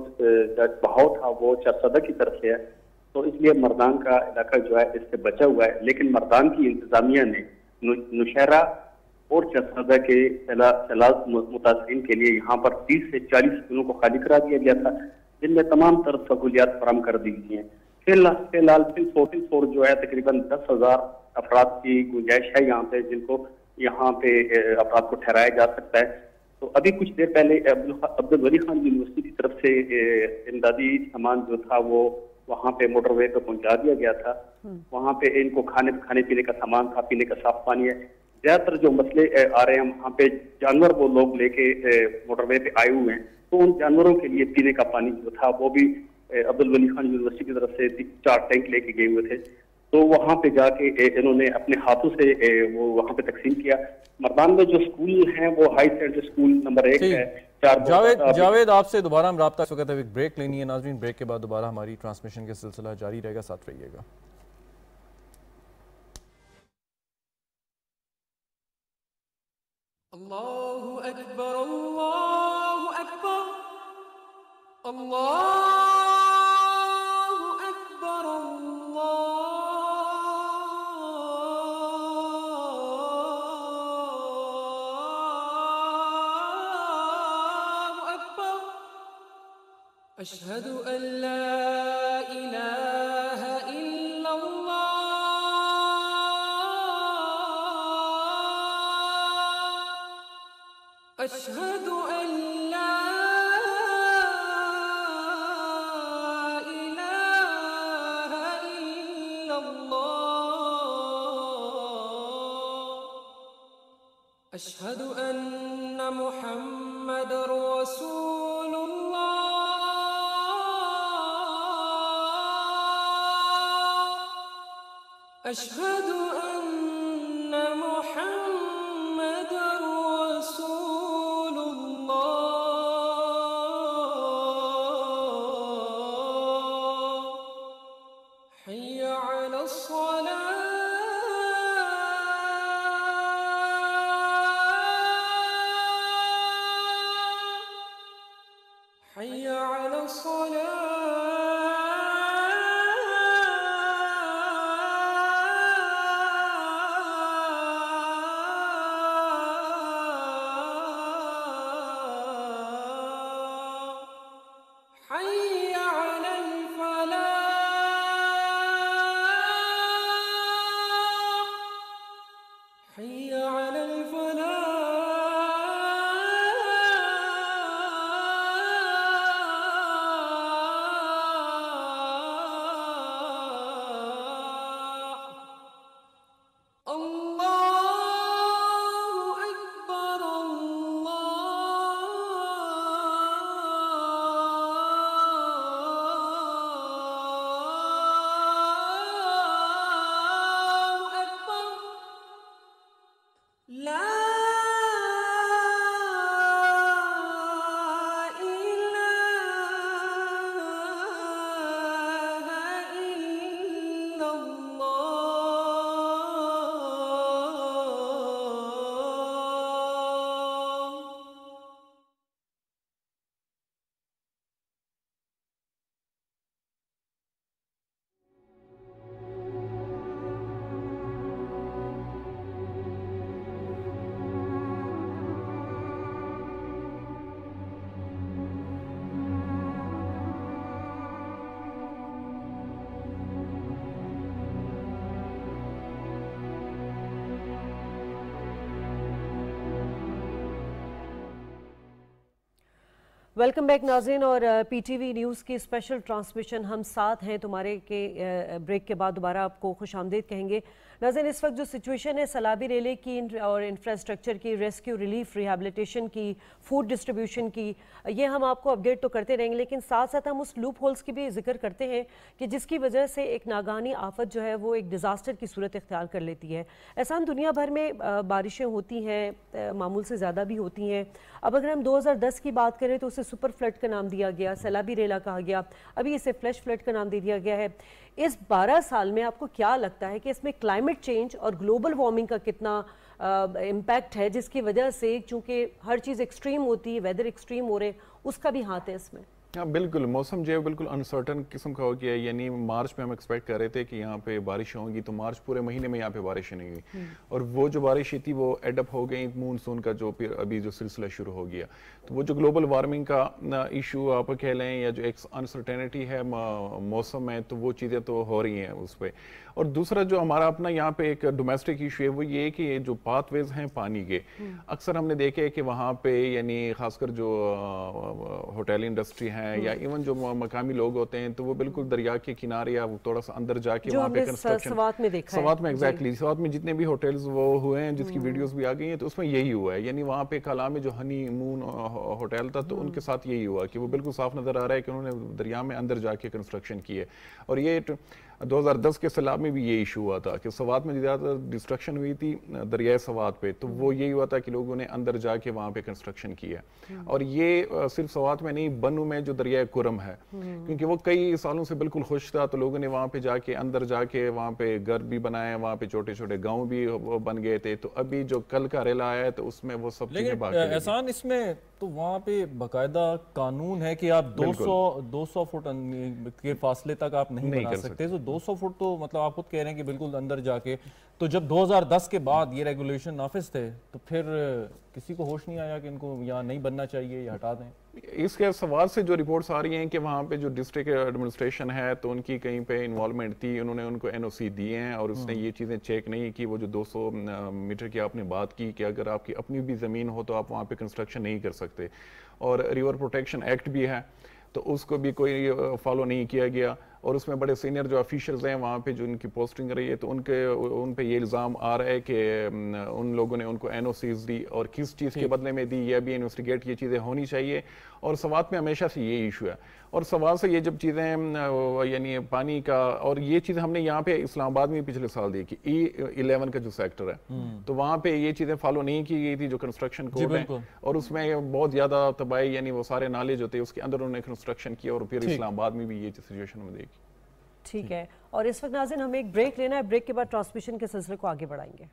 بہاؤ تھا وہ چرسدہ کی طرف سے ہے, تو اس لیے مردان کا علاقہ جو ہے اس سے بچا ہوا ہے. لیکن مردان کی انتظامیہ نے نوشہرہ اور چرسدہ کے سیلاب متاثرین کے لیے یہاں پر 30 سے 40 اسکولوں کو خالی کرا دیا گیا تھا, جن میں تمام طرح سہولیات فراہم کر دی گئی ہیں. فی الحال فور جو ہے تقریباً 10,000 افراد کی گنجائش ہے یہاں پہ, جن کو یہاں پہ افراد کو ٹھہرایا جا سکتا ہے. تو ابھی کچھ دیر پہلے عبدالولی خان یونیورسٹی کی طرف سے امدادی سامان جو تھا وہ وہاں پہ موٹر وے پہ پہنچا دیا گیا تھا. وہاں پہ ان کو کھانے پینے کا سامان تھا, پینے کا صاف پانی ہے. زیادہ تر جو مسئلے آ رہے ہیں وہاں پہ جانور وہ لوگ لے کے موٹر وے پہ آئے ہوئے ہیں, تو ان جانوروں کے لیے پینے کا پانی جو تھا وہ بھی عبدالولی خان یونیورسٹی کی طرف سے 4 ٹینک لے کے گئے ہوئے تھے. تو وہاں پہ جا کے انہوں نے اپنے ہاتھوں سے وہ وہاں پہ تقسیم کیا. مردان میں جو اسکول ہیں وہ ہائی سیکنڈری اسکول نمبر 1 ہے. جاوید, آپ سے دوبارہ ہم رابطہ, اس وقت ایک بریک لینی ہے ناظرین, بریک کے بعد دوبارہ ہماری ٹرانسمیشن کا سلسلہ جاری رہے گا, ساتھ رہیے گا. اللہ اکبر, اللہ اکبر, اللہ اکبر, اللہ اکبر, اشہد ان لا الہ الا اللہ, اشہد ان لا الہ الا اللہ, اشہد ان محمد رسول اللہ, اشہد ان محمد رسول اللہ, حی علی الصلاة, حی علی الصلاة, حي على الفلاح, حي على الفلاح. वेलकम बैक नाज़रीन, और PTV न्यूज़ की स्पेशल ट्रांसमिशन हम साथ हैं तुम्हारे के ब्रेक के बाद दोबारा आपको खुशामदीद कहेंगे। नाज़रीन, इस वक्त जो सिचुएशन है सैलाबी रेले की और इंफ्रास्ट्रक्चर की, रेस्क्यू, रिलीफ, रिहैबिलिटेशन की, फूड डिस्ट्रीब्यूशन की, ये हम आपको अपडेट तो करते रहेंगे, लेकिन साथ साथ हम उस लूप होल्स की भी जिक्र करते हैं कि जिसकी वजह से एक नागानी आफत जो है वो एक डिज़ास्टर की सूरत इख्तियार कर लेती है। एहसान, दुनिया भर में बारिशें होती हैं, मामूल से ज़्यादा भी होती हैं। अब अगर हम 2010 की बात करें तो उसे सुपर फ्लड का नाम दिया गया, सैलाबी रेला कहा गया, अभी इसे फ्लैश फ्लड का नाम दे दिया गया है। इस 12 साल में आपको क्या लगता है कि इसमें क्लाइमेट चेंज और ग्लोबल वार्मिंग का कितना इम्पैक्ट है, जिसकी वजह से चूंकि हर चीज़ एक्सट्रीम होती है, वेदर एक्सट्रीम हो रहे, उसका भी हाथ है इसमें? हाँ बिल्कुल, मौसम जो है बिल्कुल अनसर्टन किस्म का हो गया है। यानी मार्च में हम एक्सपेक्ट कर रहे थे कि यहाँ पे बारिश होंगी, तो मार्च पूरे महीने में यहाँ पे बारिश नहीं हुई, और वो जो बारिश थी वो एडअप हो गई मूनसून का जो फिर अभी जो सिलसिला शुरू हो गया। तो वो जो ग्लोबल वार्मिंग का इशू आप कह लें, या जो एक अनसर्टेनिटी है मौसम में, तो वो चीज़ें तो हो रही हैं उस पर। और दूसरा जो हमारा अपना यहाँ पे एक डोमेस्टिक इशू है वो ये कि ये जो पाथवेज हैं पानी के, अक्सर हमने देखे कि वहाँ पे यानी खासकर जो होटल इंडस्ट्री है या इवन जो मकामी लोग होते हैं, तो वो बिल्कुल दरिया के किनारे या थोड़ा सा अंदर जाके वहाँ पे कंस्ट्रक्शन, सवात में एग्जैक्टली, सवात में जितने भी होटल्स वो हुए हैं जिसकी वीडियोस भी आ गई हैं, तो उसमें यही हुआ है। यानी वहाँ पे कला में जो हनी मून होटल था, तो उनके साथ यही हुआ कि वो बिल्कुल साफ नजर आ रहा है कि उन्होंने दरिया में अंदर जाके कंस्ट्रक्शन की है। और ये 2010 के सैलाब में भी ये इशू हुआ था कि सवात में ज़्यादा डिस्ट्रक्शन हुई थी दरियाए सवात पे, तो वो यही हुआ था कि लोगों ने अंदर जाके वहाँ पे कंस्ट्रक्शन किया। और ये सिर्फ सवात में नहीं, बनू में जो दरियाए कुरम है, क्योंकि वो कई सालों से बिल्कुल खुश था, तो लोगों ने वहाँ पे जाके अंदर जाके वहाँ पे घर भी बनाए, वहाँ पे छोटे छोटे गाँव भी बन गए थे। तो अभी जो कल का रेला आया है तो उसमें वो सब चीज़ें बाकी। एहसान, इसमें तो वहाँ पे बाकायदा कानून है कि आप 200 फुट के फासले तक आप नहीं बना सकते। तो 200 फुट तो मतलब आप खुद कह रहे हैं कि बिल्कुल अंदर जाके, तो जब 2010 के बाद ये रेगुलेशन नाफिज थे तो फिर किसी को होश नहीं आया कि इनको यहाँ नहीं बनना चाहिए या हटा दें? इसके सवाल से जो रिपोर्ट्स आ रही हैं कि वहाँ पे जो डिस्ट्रिक्ट एडमिनिस्ट्रेशन है तो उनकी कहीं पे इन्वॉल्वमेंट थी, उन्होंने उनको NOC दिए हैं और उसने ये चीज़ें चेक नहीं की। वो जो 200 मीटर की आपने बात की कि अगर आपकी अपनी भी ज़मीन हो तो आप वहाँ पे कंस्ट्रक्शन नहीं कर सकते, और रिवर प्रोटेक्शन एक्ट भी है तो उसको भी कोई फॉलो नहीं किया गया। और उसमें बड़े सीनियर जो ऑफिशियल्स हैं वहाँ पे जो उनकी पोस्टिंग रही है, तो उन पे ये इल्ज़ाम आ रहा है कि उन लोगों ने उनको NOCs दी और किस चीज़ के बदले में दी, यह भी इन्वेस्टिगेट ये चीज़ें होनी चाहिए। और सवात में हमेशा से ये इशू है, और सवात से ये जब चीज़ें यानी पानी का, और ये चीज़ हमने यहाँ पे इस्लामाबाद में पिछले साल देखी, E11 का जो सेक्टर है, तो वहाँ पे ये चीज़ें फॉलो नहीं की गई थी जो कंस्ट्रक्शन कोड है, और उसमें बहुत ज़्यादा तबाही, यानी वो सारे नाले जो थे उसके अंदर उन्होंने कंस्ट्रक्शन किया, और फिर इस्लामाबाद में भी ये सिचुएशन में देखी। ठीक है, और इस वक्त नाज़रीन हमें एक ब्रेक लेना है, ब्रेक के बाद ट्रांसमिशन के सिलसिले को आगे बढ़ाएंगे।